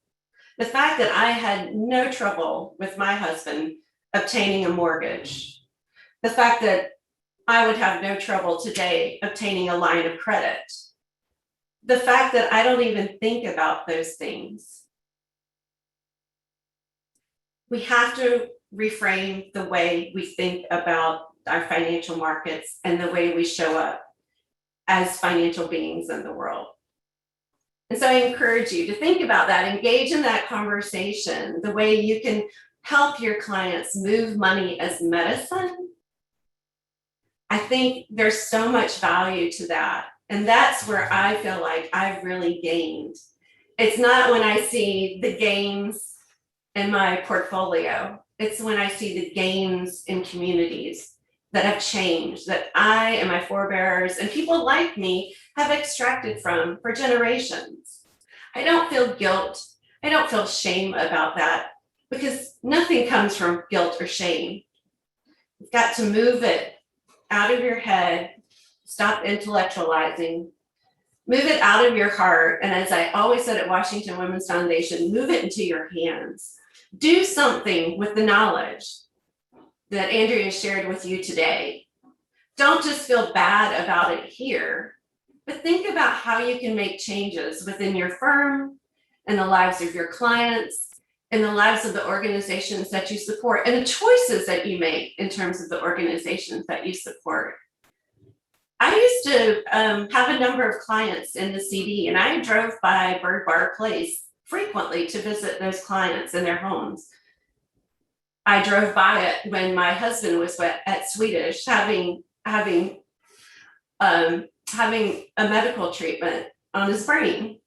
The fact that I had no trouble with my husband obtaining a mortgage, the fact that I would have no trouble today obtaining a line of credit, the fact that I don't even think about those things. We have to reframe the way we think about our financial markets and the way we show up as financial beings in the world. And so I encourage you to think about that, engage in that conversation, the way you can help your clients move money as medicine. I think there's so much value to that. And that's where I feel like I've really gained. It's not when I see the gains in my portfolio. It's when I see the gains in communities that have changed, that I and my forebears and people like me have extracted from for generations. I don't feel guilt. I don't feel shame about that, because nothing comes from guilt or shame. You've got to move it out of your head. Stop intellectualizing, move it out of your heart. And as I always said at Washington Women's Foundation, move it into your hands. Do something with the knowledge that Andrea shared with you today. Don't just feel bad about it here, but think about how you can make changes within your firm and the lives of your clients and the lives of the organizations that you support and the choices that you make in terms of the organizations that you support. I used to have a number of clients in the CD, and I drove by Bird Bar Place frequently to visit those clients in their homes. I drove by it when my husband was at Swedish having a medical treatment on his brain.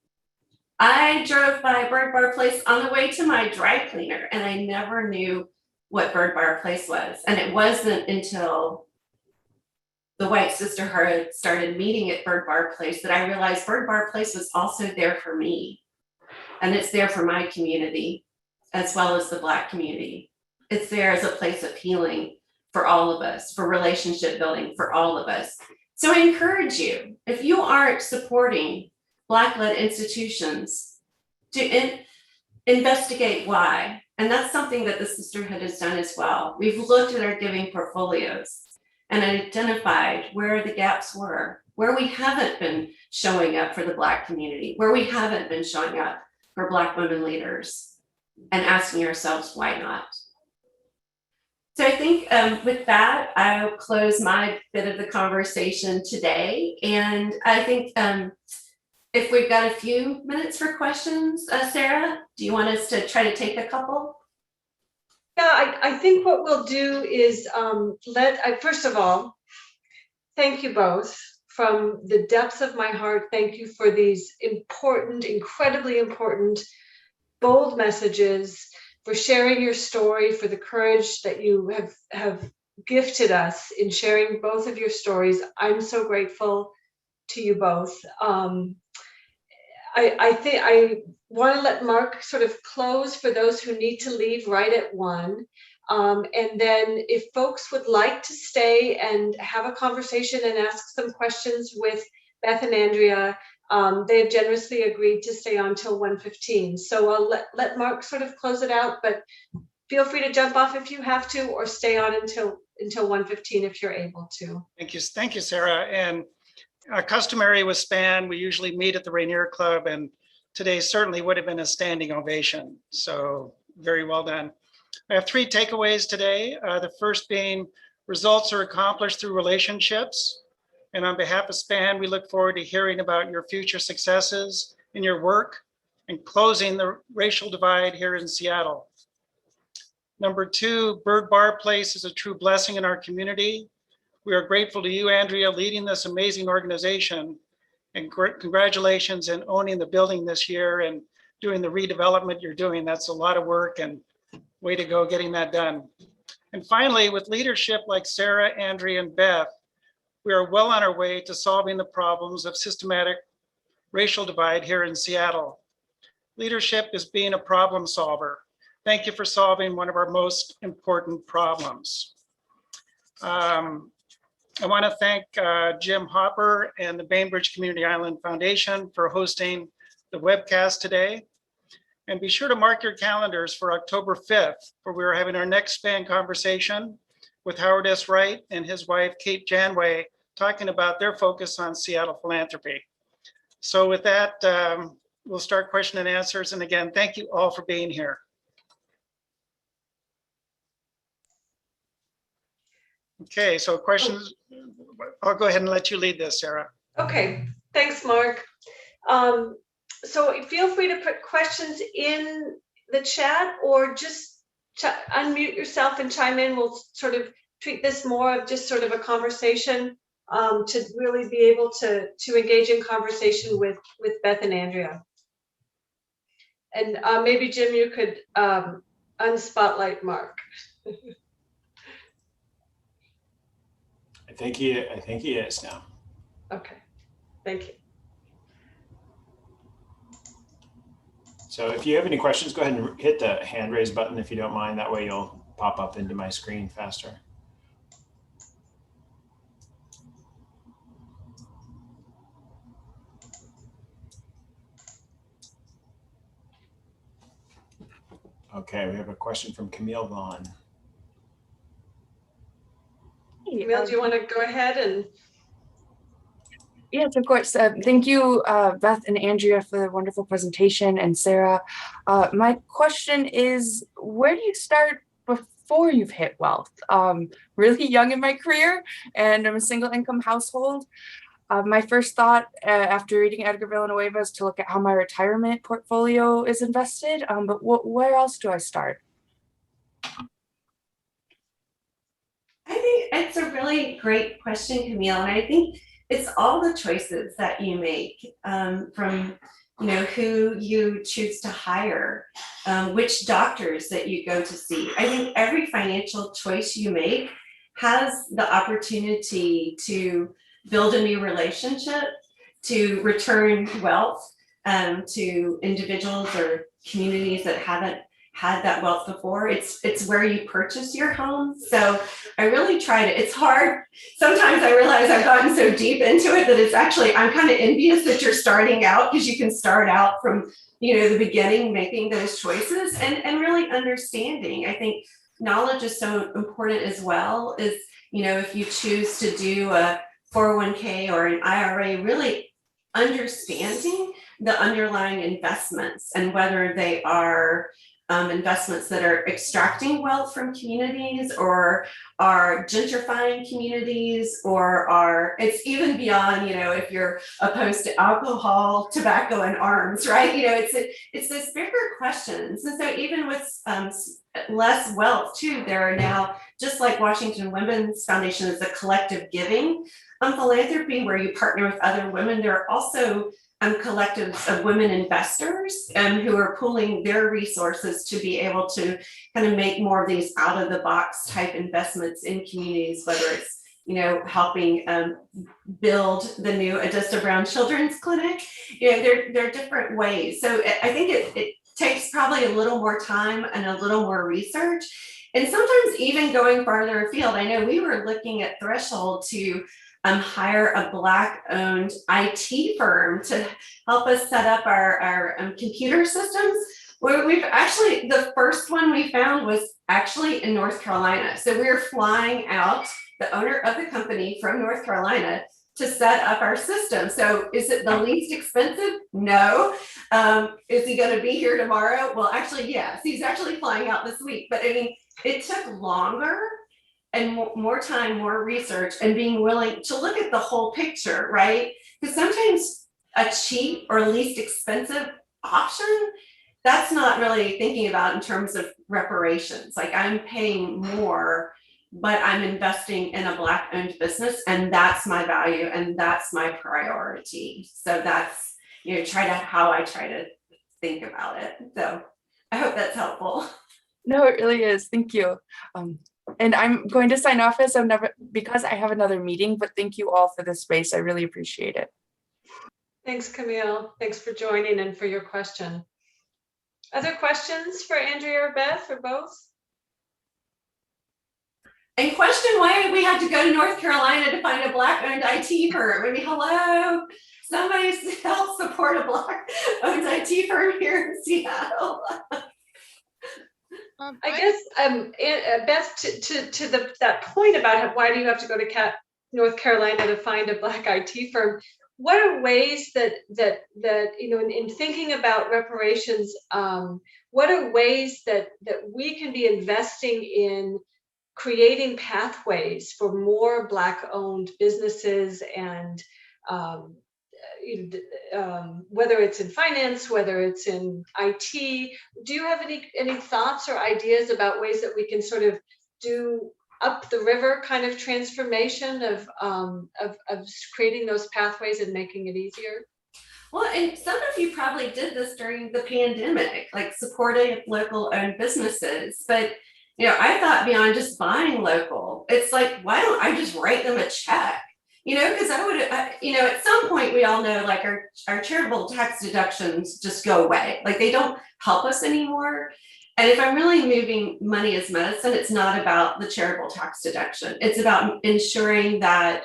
I drove by Bird Bar Place on the way to my dry cleaner, and I never knew what Bird Bar Place was. And it wasn't until the White Sisterhood started meeting at Bird Bar Place that I realized Bird Bar Place was also there for me. And it's there for my community, as well as the Black community. It's there as a place of healing for all of us, for relationship building for all of us. So I encourage you, if you aren't supporting Black-led institutions, to investigate why. And that's something that the Sisterhood has done as well. We've looked at our giving portfolios and identified where the gaps were, where we haven't been showing up for the Black community, where we haven't been showing up for Black women leaders, and asking ourselves, why not? So I think with that, I'll close my bit of the conversation today. And I think if we've got a few minutes for questions, Sarah, do you want us to try to take a couple? Yeah, I think what we'll do is first of all, thank you both from the depths of my heart. Thank you for these important, incredibly important, bold messages, for sharing your story, for the courage that you have gifted us in sharing both of your stories. I'm so grateful to you both. I think I want to let Mark sort of close for those who need to leave right at 1. And then if folks would like to stay and have a conversation and ask some questions with Beth and Andrea, they have generously agreed to stay on till 1:15. So I'll let Mark sort of close it out, but feel free to jump off if you have to, or stay on until 1:15 if you're able to. Thank you, Sarah. And customary with SPAN, we usually meet at the Rainier Club, and today certainly would have been a standing ovation. So very well done. I have 3 takeaways today. The first being results are accomplished through relationships. And on behalf of SPAN, we look forward to hearing about your future successes in your work and closing the racial divide here in Seattle. Number 2, Bird Bar Place is a true blessing in our community. We are grateful to you, Andrea, leading this amazing organization, and congratulations in owning the building this year and doing the redevelopment you're doing. That's a lot of work, and way to go getting that done. And finally, with leadership like Sarah, Andrea, and Beth, we are well on our way to solving the problems of systematic racial divide here in Seattle. Leadership is being a problem solver. Thank you for solving one of our most important problems. I want to thank Jim Hopper and the Bainbridge Community Island Foundation for hosting the webcast today. And be sure to mark your calendars for October 5th, where we are having our next SPAN conversation with Howard S. Wright and his wife, Kate Janway, talking about their focus on Seattle philanthropy. So with that, we'll start question and answers. And again, thank you all for being here. Okay, so questions, I'll go ahead and let you lead this, Sarah. Okay, thanks, Mark. So feel free to put questions in the chat, or just unmute yourself and chime in. We'll sort of treat this more of just sort of a conversation to really be able to engage in conversation with Beth and Andrea. And maybe Jim, you could unspotlight Mark. I think he is now. Okay, thank you. So if you have any questions, go ahead and hit the hand raise button if you don't mind. That way you'll pop up into my screen faster. Okay, we have a question from Camille Vaughn. Camille, do you want to go ahead and? Yes, of course. Thank you, Beth and Andrea, for the wonderful presentation, and Sarah. My question is, where do you start before you've hit wealth? Really young in my career, and I'm a single income household. My first thought after reading Edgar Villanueva is to look at how my retirement portfolio is invested, but where else do I start? I think it's a really great question, Camille, and I think it's all the choices that you make, from who you choose to hire, which doctors that you go to see. I think every financial choice you make has the opportunity to build a new relationship, to return wealth to individuals or communities that haven't had that wealth before. It's where you purchase your home. So I really try to, it's hard. Sometimes I realize I've gotten so deep into it that it's actually, I'm kind of envious that you're starting out, because you can start out from, the beginning, making those choices and really understanding. I think knowledge is so important as well. Is, if you choose to do a 401k or an IRA, really understanding the underlying investments and whether they are investments that are extracting wealth from communities, or are gentrifying communities, or it's even beyond, if you're opposed to alcohol, tobacco, and arms, right? It's those bigger questions. And so even with less wealth too, there are now, just like Washington Women's Foundation is a collective giving philanthropy where you partner with other women, there are also collectives of women investors who are pooling their resources to be able to kind of make more of these out of the box type investments in communities, whether it's, helping build the new Adista Brown Children's Clinic. There are different ways. So I think it takes probably a little more time and a little more research. And sometimes even going farther afield. I know we were looking at Threshold to hire a Black-owned IT firm to help us set up our computer systems. Where the first one we found was actually in North Carolina. So we were flying out the owner of the company from North Carolina to set up our system. So is it the least expensive? No. Is he going to be here tomorrow? Well, actually, yes, he's actually flying out this week. But I mean, it took longer and more time, more research, and being willing to look at the whole picture, right? Because sometimes a cheap or least expensive option, that's not really thinking about in terms of reparations. Like, I'm paying more, but I'm investing in a Black-owned business, and that's my value, and that's my priority. So that's, how I try to think about it. So I hope that's helpful. No, it really is. Thank you. And I'm going to sign off because I have another meeting, but thank you all for this space. I really appreciate it. Thanks, Camille. Thanks for joining and for your question. Other questions for Andrea or Beth, or both? And question why we had to go to North Carolina to find a Black-owned IT firm. I mean, hello, somebody help support a Black-owned IT firm here in Seattle. I guess, Beth, to that point about why do you have to go to North Carolina to find a Black IT firm? What are ways that in thinking about reparations, what are ways that we can be investing in creating pathways for more Black-owned businesses, and whether it's in finance, whether it's in IT? Do you have any thoughts or ideas about ways that we can sort of do up the river kind of transformation of creating those pathways and making it easier? Well, and some of you probably did this during the pandemic, like supporting local owned businesses. But I thought beyond just buying local, it's like, why don't I just write them a check? Because I would, at some point we all know, like, our charitable tax deductions just go away. Like, they don't help us anymore. And if I'm really moving money as medicine, it's not about the charitable tax deduction. It's about ensuring that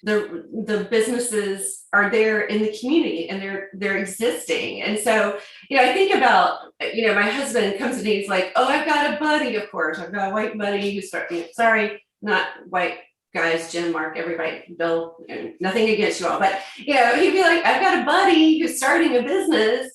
the businesses are there in the community and they're existing. And so, I think about, my husband comes and he's like, oh, I've got a buddy, of course. I've got a white buddy who's sorry, not white guys, Jim, Mark, everybody, Bill, nothing against you all, but he'd be like, I've got a buddy who's starting a business.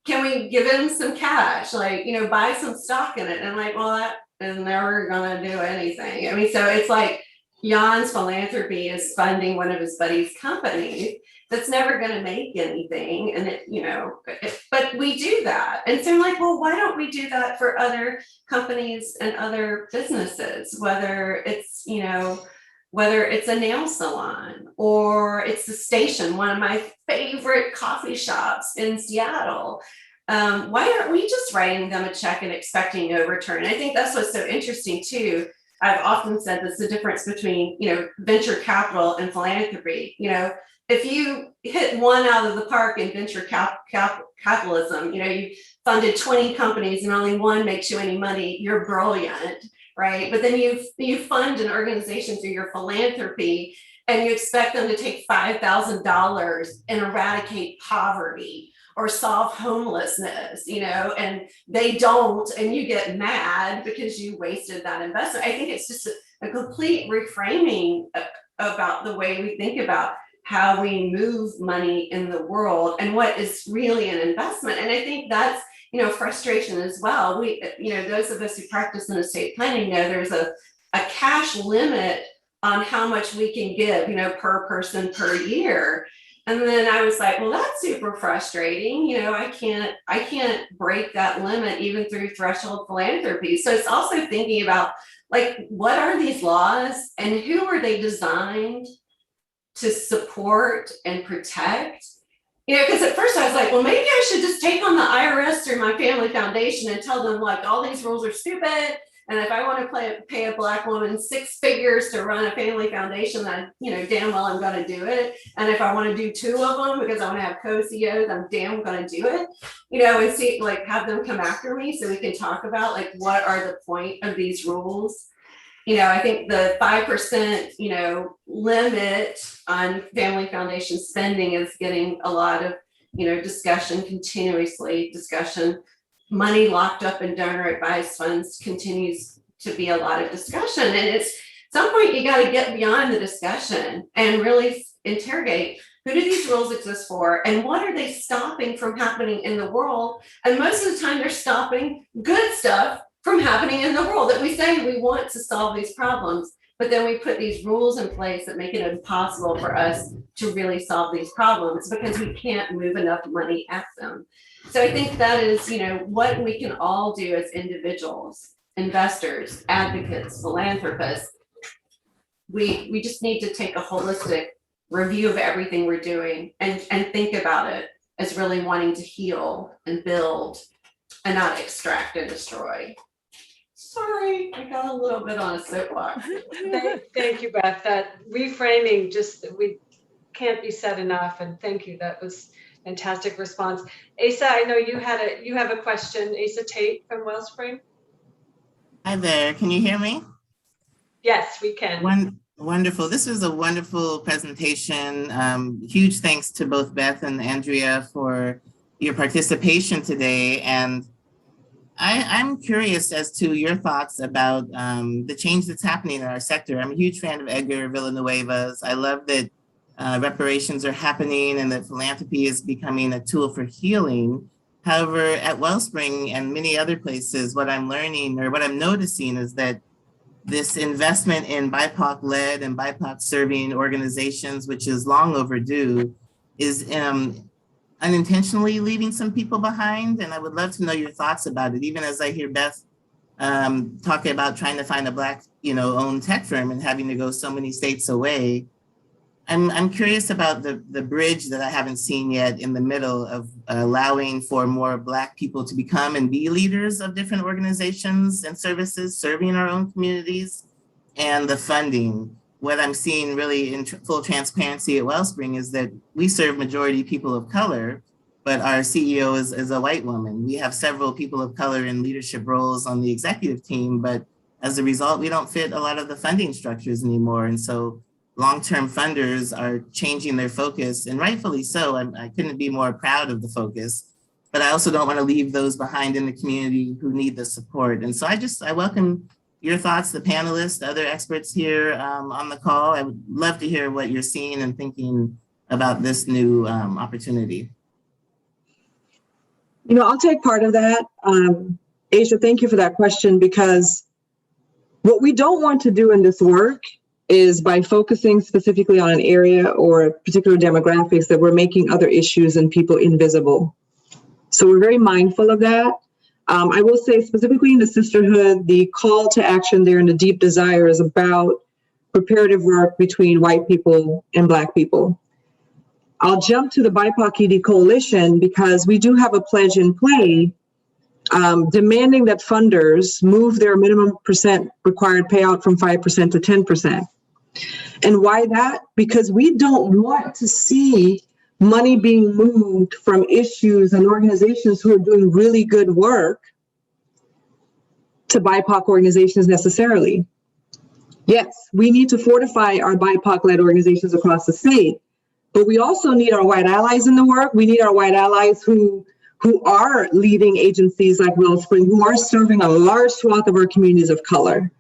Can we give him some cash? Like, buy some stock in it? And I'm like, well, that is never gonna do anything. I mean, so it's like Jan's philanthropy is funding one of his buddy's companies that's never gonna make anything. And but we do that. And so I'm like, well, why don't we do that for other companies and other businesses, whether it's a nail salon or it's the Station, one of my favorite coffee shops in Seattle. Why aren't we just writing them a check and expecting no return? I think that's what's so interesting too. I've often said this, the difference between, venture capital and philanthropy. If you hit one out of the park in venture capitalism, you funded 20 companies and only one makes you any money, you're brilliant. Right. But then you fund an organization through your philanthropy and you expect them to take $5,000 and eradicate poverty or solve homelessness, and they don't, and you get mad because you wasted that investment. I think it's just a complete reframing about the way we think about how we move money in the world and what is really an investment. And I think that's frustration as well. We, those of us who practice in estate planning know there's a cash limit on how much we can give, per person per year. And then I was like, well, that's super frustrating. I can't break that limit even through threshold philanthropy. So it's also thinking about, like, what are these laws and who are they designed to support and protect? You know, because at first I was like, well, maybe I should just take on the IRS through my family foundation and tell them like all these rules are stupid. And if I want to pay a Black woman 6 figures to run a family foundation, then, you know, damn well I'm going to do it. And if I want to do 2 of them because I want to have co-CEOs, I'm damn going to do it. You know, and see, like, have them come after me so we can talk about like what are the point of these rules. You know, I think the 5%, you know, limit on family foundation spending is getting a lot of, you know, discussion, continuously discussion. Money locked up in donor advised funds continues to be a lot of discussion. And it's at some point you got to get beyond the discussion and really interrogate, who do these rules exist for and what are they stopping from happening in the world? And most of the time they're stopping good stuff from happening in the world, that we say we want to solve these problems, but then we put these rules in place that make it impossible for us to really solve these problems because we can't move enough money at them. So I think that is, you know, what we can all do as individuals, investors, advocates, philanthropists. We just need to take a holistic review of everything we're doing and think about it as really wanting to heal and build and not extract and destroy. Sorry, I got a little bit on a soapbox. Thank you, Beth. That reframing we can't be said enough. And thank you. That was a fantastic response. Asa, I know you have a question. Asa Tate from Wellspring. Hi there. Can you hear me? Yes, we can. Wonderful. This was a wonderful presentation. Huge thanks to both Beth and Andrea for your participation today. And I'm curious as to your thoughts about the change that's happening in our sector. I'm a huge fan of Edgar Villanueva's. I love that reparations are happening and that philanthropy is becoming a tool for healing. However, at Wellspring and many other places, what I'm learning or what I'm noticing is that this investment in BIPOC-led and BIPOC-serving organizations, which is long overdue, is unintentionally leaving some people behind. And I would love to know your thoughts about it, even as I hear Beth talking about trying to find a Black, owned tech firm and having to go so many states away. I'm curious about the bridge that I haven't seen yet in the middle of allowing for more Black people to become and be leaders of different organizations and services serving our own communities, and the funding. What I'm seeing really in full transparency at Wellspring is that we serve majority people of color, but our CEO is a white woman. We have several people of color in leadership roles on the executive team, but as a result, we don't fit a lot of the funding structures anymore. And so long-term funders are changing their focus, and rightfully so. I couldn't be more proud of the focus, but I also don't want to leave those behind in the community who need the support. And so I welcome your thoughts, the panelists, the other experts here on the call. I would love to hear what you're seeing and thinking about this new opportunity. I'll take part of that. Asia, thank you for that question, because what we don't want to do in this work is by focusing specifically on an area or particular demographics that we're making other issues and people invisible. So we're very mindful of that. I will say specifically in the sisterhood, the call to action there and the deep desire is about preparative work between white people and Black people. I'll jump to the BIPOC ED Coalition because we do have a pledge in play demanding that funders move their minimum percent required payout from 5% to 10%. And why that? Because we don't want to see money being moved from issues and organizations who are doing really good work to BIPOC organizations necessarily. Yes, we need to fortify our BIPOC-led organizations across the state, but we also need our white allies in the work. We need our white allies who are leading agencies like Wellspring, who are serving a large swath of our communities of color.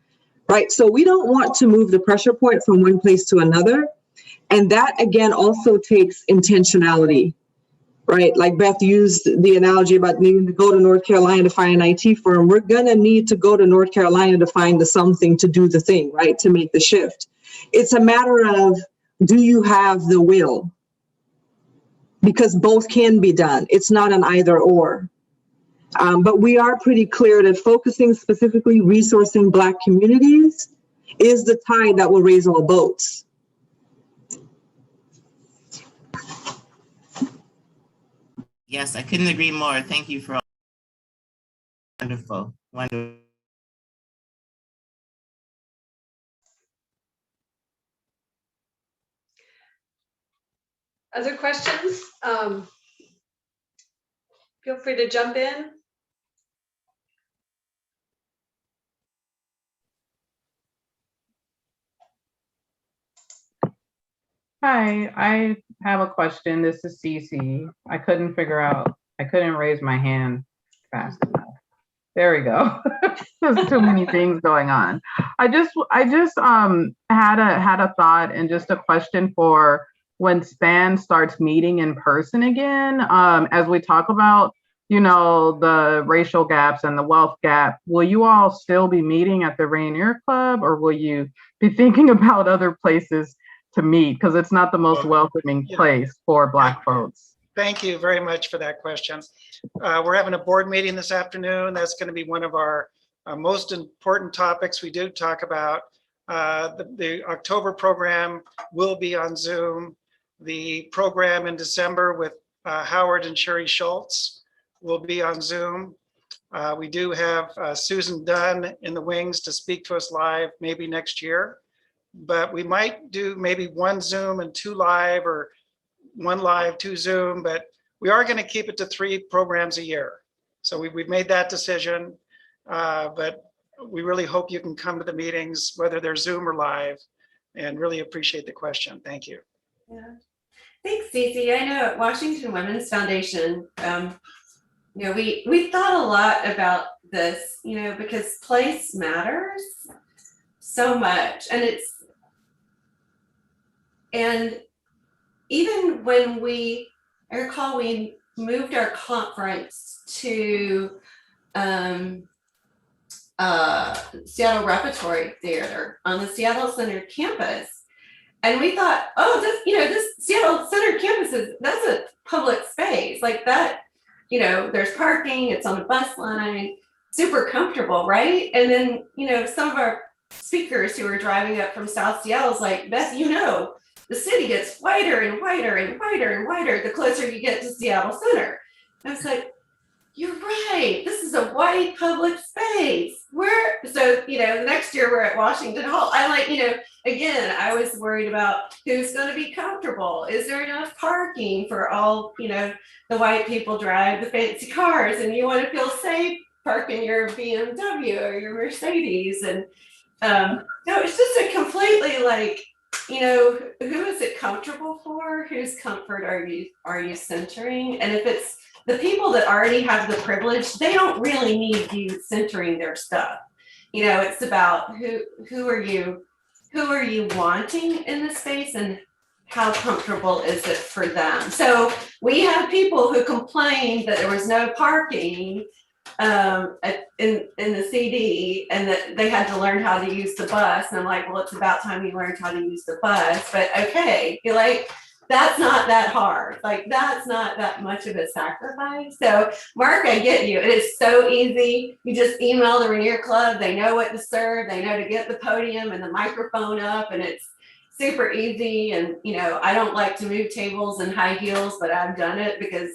Right. So we don't want to move the pressure point from one place to another. And that, again, also takes intentionality. Right. Like Beth used the analogy about needing to go to North Carolina to find an IT firm. We're going to need to go to North Carolina to find the something to do the thing, right, to make the shift. It's a matter of, do you have the will? Because both can be done. It's not an either or. But we are pretty clear that focusing specifically resourcing Black communities is the tide that will raise all boats. Yes, I couldn't agree more. Thank you for all. Wonderful. Wonderful. Other questions? Feel free to jump in. Hi, I have a question. This is Cece. I couldn't raise my hand fast enough. There we go. There's too many things going on. I just had a thought and just a question for when SPAN starts meeting in person again. As we talk about, the racial gaps and the wealth gap, will you all still be meeting at the Rainier Club, or will you be thinking about other places to meet? Because it's not the most welcoming place for Black folks. Thank you very much for that question. We're having a board meeting this afternoon. That's going to be one of our most important topics we do talk about. The October program will be on Zoom. The program in December with Howard and Sherry Schultz will be on Zoom. We do have Susan Dunn in the wings to speak to us live maybe next year, but we might do maybe one Zoom and two live, or one live, two Zoom, but we are going to keep it to 3 programs a year. So we've made that decision, but we really hope you can come to the meetings, whether they're Zoom or live, and really appreciate the question. Thank you. Yeah. Thanks, Cece. I know at Washington Women's Foundation, we thought a lot about this, because place matters so much. And even when I recall we moved our conference to Seattle Repertory Theater on the Seattle Center campus. And we thought, this Seattle Center campus that's a public space like that, there's parking, it's on a bus line, super comfortable, right? And then, some of our speakers who were driving up from South Seattle is like, Beth, the city gets whiter and whiter and whiter and whiter the closer you get to Seattle Center. And I was like, you're right. This is a white public space. The next year we're at Washington Hall. Again, I was worried about who's going to be comfortable. Is there enough parking for all, the white people drive the fancy cars, and you want to feel safe parking your BMW or your Mercedes. And it's just a completely who is it comfortable for? Whose comfort are you centering? And if it's the people that already have the privilege, they don't really need you centering their stuff. It's about who are you wanting in the space, and how comfortable is it for them? So we have people who complained that there was no parking in the CD, and that they had to learn how to use the bus. And I'm like, well, it's about time you learned how to use the bus. But okay, you're like, that's not that hard. That's not that much of a sacrifice. So Mark, I get you. It is so easy. You just email the Rainier Club. They know what to serve. They know to get the podium and the microphone up, and it's super easy. And, I don't like to move tables in high heels, but I've done it because,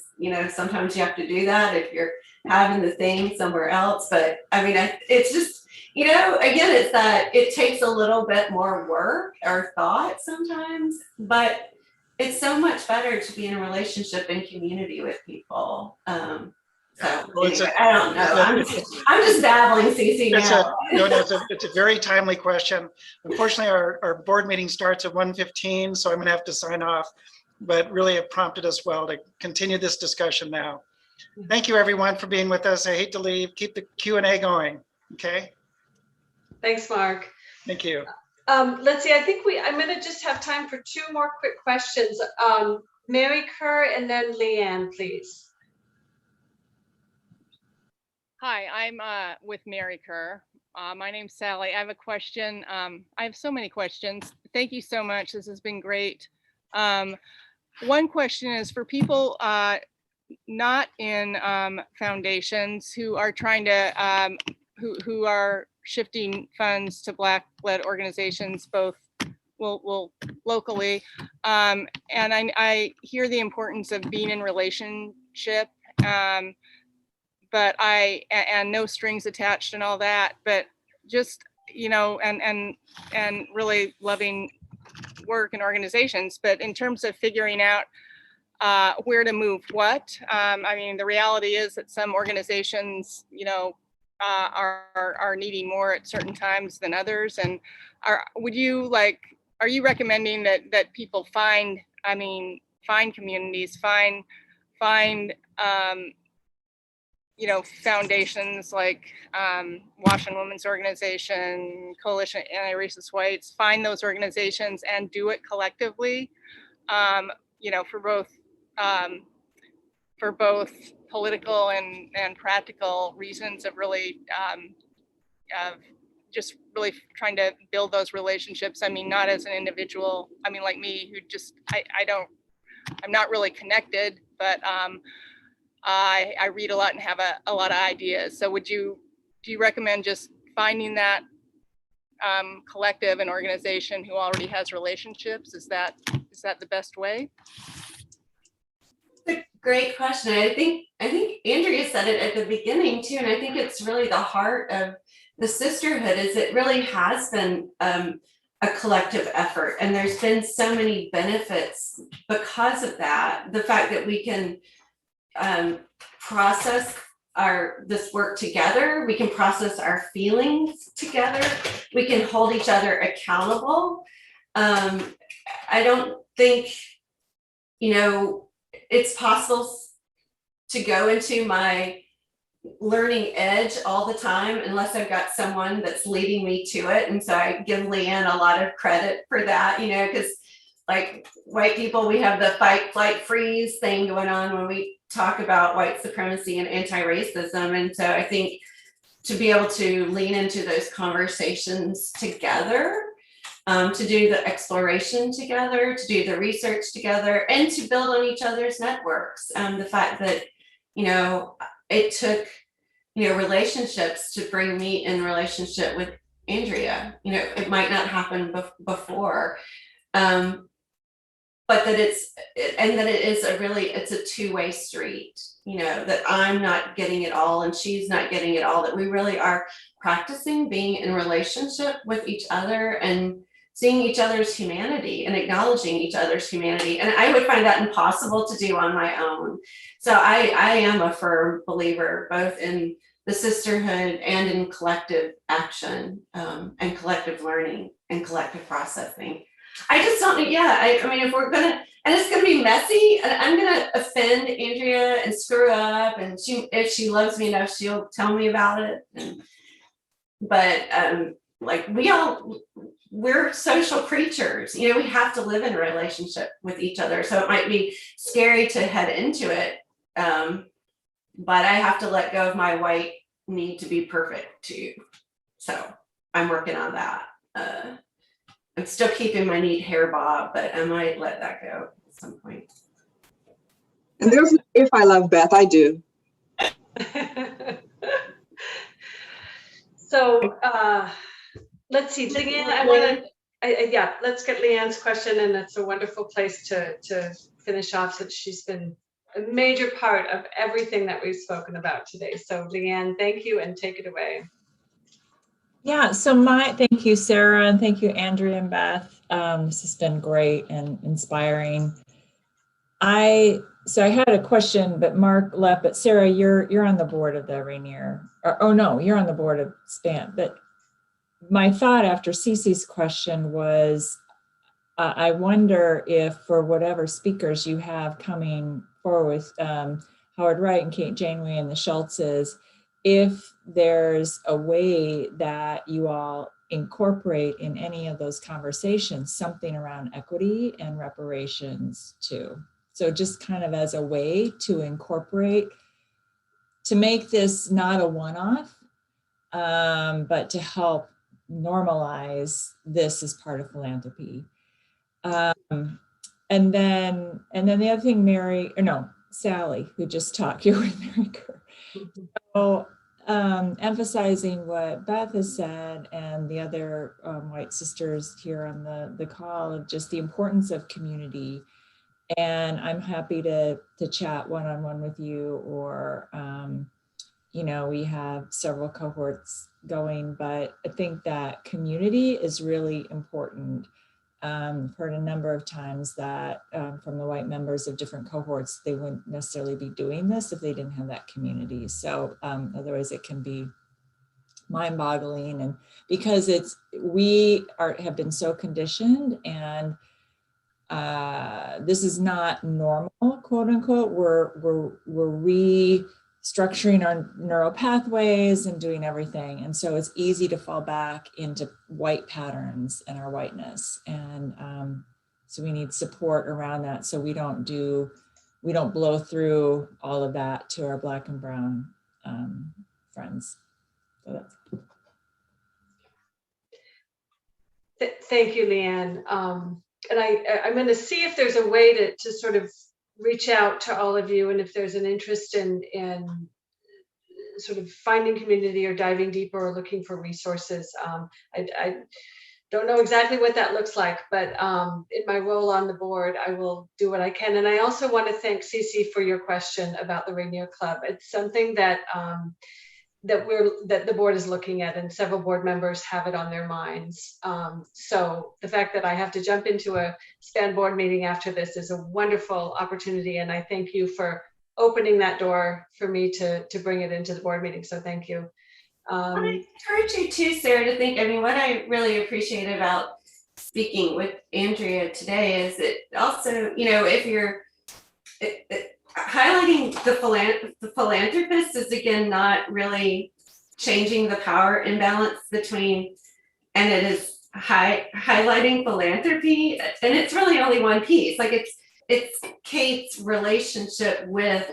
sometimes you have to do that if you're having the thing somewhere else. But it's just, again, it's that it takes a little bit more work or thought sometimes, but it's so much better to be in a relationship and community with people. I don't know. I'm just babbling, Cece. It's a very timely question. Unfortunately, our board meeting starts at 1:15, so I'm going to have to sign off. But really, it prompted us well to continue this discussion now. Thank you, everyone, for being with us. I hate to leave. Keep the Q&A going. Okay. Thanks, Mark. Thank you. Let's see. I think I'm going to just have time for 2 more quick questions. Mary Kerr and then Leanne, please. Hi, I'm with Mary Kerr. My name's Sally. I have a question. I have so many questions. Thank you so much. This has been great. One question is for people not in foundations who are trying to, who are shifting funds to Black-led organizations, both locally. And I hear the importance of being in relationship, but and no strings attached and all that, but just, you know, and really loving work and organizations. But in terms of figuring out where to move what, I mean, the reality is that some organizations, you know, are needing more at certain times than others. And are you recommending that people find communities, find you know, foundations like Washington Women's Organization, Coalition Anti-Racist Whites, find those organizations and do it collectively, you know, for both political and practical reasons of really just really trying to build those relationships. I mean, not as an individual, I mean, like me, who just, I'm not really connected, but I read a lot and have a lot of ideas. So do you recommend just finding that collective and organization who already has relationships? Is that the best way? Great question. I think Andrea said it at the beginning too, and I think it's really the heart of the sisterhood. Is it really has been a collective effort, and there's been so many benefits because of that. The fact that we can process this work together, we can process our feelings together, we can hold each other accountable. I don't think, you know, it's possible to go into my learning edge all the time unless I've got someone that's leading me to it. And so I give Leanne a lot of credit for that, you know, because like white people, we have the fight, flight, freeze thing going on when we talk about white supremacy and anti-racism. And so I think to be able to lean into those conversations together, to do the exploration together, to do the research together, and to build on each other's networks. The fact that, you know, it took, you know, relationships to bring me in relationship with Andrea. You know, it might not happen before, but that it's a two-way street, you know, that I'm not getting it all and she's not getting it all, that we really are practicing being in relationship with each other and seeing each other's humanity and acknowledging each other's humanity. And I would find that impossible to do on my own. So I am a firm believer both in the sisterhood and in collective action, and collective learning and collective processing. I just don't, I mean, if we're gonna, and it's gonna be messy, and I'm gonna offend Andrea and screw up, and if she loves me enough, she'll tell me about it. But like we're social creatures, you know, we have to live in a relationship with each other. So it might be scary to head into it, but I have to let go of my white need to be perfect too. So I'm working on that. I'm still keeping my neat hair bob, but I might let that go at some point. And there's, if I love Beth, I do. So let's see, Leanne, let's get Leanne's question, and that's a wonderful place to finish off, since she's been a major part of everything that we've spoken about today. So Leanne, thank you, and take it away. Yeah, so thank you, Sarah, and thank you, Andrea and Beth. This has been great and inspiring. I had a question, but Mark left. But Sarah, you're on the board of the Rainier. No, you're on the board of SPAN. But my thought after Cece's question was, I wonder if for whatever speakers you have coming forward with Howard Wright and Kate Janeway and the Schultzes, if there's a way that you all incorporate in any of those conversations something around equity and reparations too. So just kind of as a way to incorporate, to make this not a one-off, but to help normalize this as part of philanthropy. And then the other thing, Sally, who just talked, you with Mary Kerr. So emphasizing what Beth has said and the other white sisters here on the call of just the importance of community. And I'm happy to chat one-on-one with you, or you know, we have several cohorts going, but I think that community is really important. Heard a number of times that from the white members of different cohorts, they wouldn't necessarily be doing this if they didn't have that community. So otherwise it can be mind-boggling, and because have been so conditioned, and this is not normal, quote unquote. We're restructuring our neural pathways and doing everything. And so it's easy to fall back into white patterns and our whiteness. And so we need support around that, so we don't blow through all of that to our Black and brown friends. So that's. Thank you, Leanne. And I'm going to see if there's a way to sort of reach out to all of you, and if there's an interest in sort of finding community or diving deeper or looking for resources. I don't know exactly what that looks like, but in my role on the board, I will do what I can. And I also want to thank Cece for your question about the Rainier Club. It's something that that the board is looking at, and several board members have it on their minds. So the fact that I have to jump into a SPAN board meeting after this is a wonderful opportunity, and I thank you for opening that door for me to bring it into the board meeting. So thank you. I encourage you too, Sarah, to think, I mean, what I really appreciate about speaking with Andrea today is that also, you know, if you're highlighting the philanthropist is, again, not really changing the power imbalance between, and it is highlighting philanthropy, and it's really only one piece. Like it's Kate's relationship with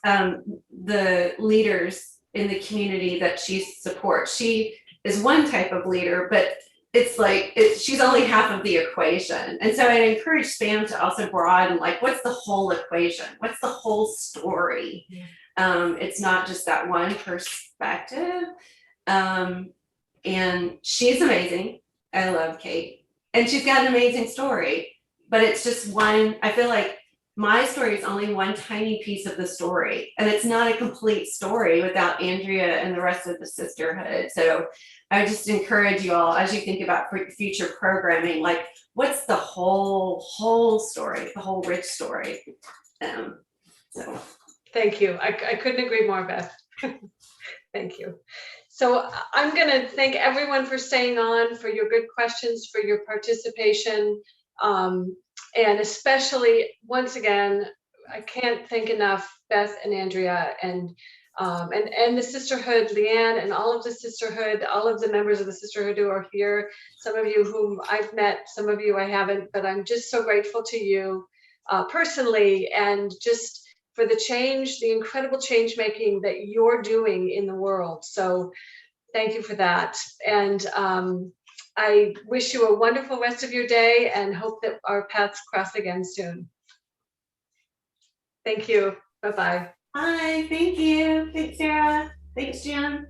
the leaders in the community that she supports. She is one type of leader, but it's like she's only half of the equation. And so I encourage Spam to also broaden, like, what's the whole equation? What's the whole story? It's not just that one perspective. And she's amazing. I love Kate. And she's got an amazing story, but it's just one. I feel like my story is only one tiny piece of the story, and it's not a complete story without Andrea and the rest of the sisterhood. So I just encourage you all, as you think about future programming, like, what's the whole story, the whole rich story. So thank you. I couldn't agree more, Beth. Thank you. So I'm going to thank everyone for staying on, for your good questions, for your participation. And especially, once again, I can't thank enough Beth and Andrea and the sisterhood, Leanne, and all of the sisterhood, all of the members of the sisterhood who are here. Some of you whom I've met, some of you I haven't, but I'm just so grateful to you personally, and just for the change, the incredible change making that you're doing in the world. So thank you for that. And I wish you a wonderful rest of your day, and hope that our paths cross again soon. Thank you. Bye-bye. Bye. Thank you. Thanks, Sarah. Thanks, Jen.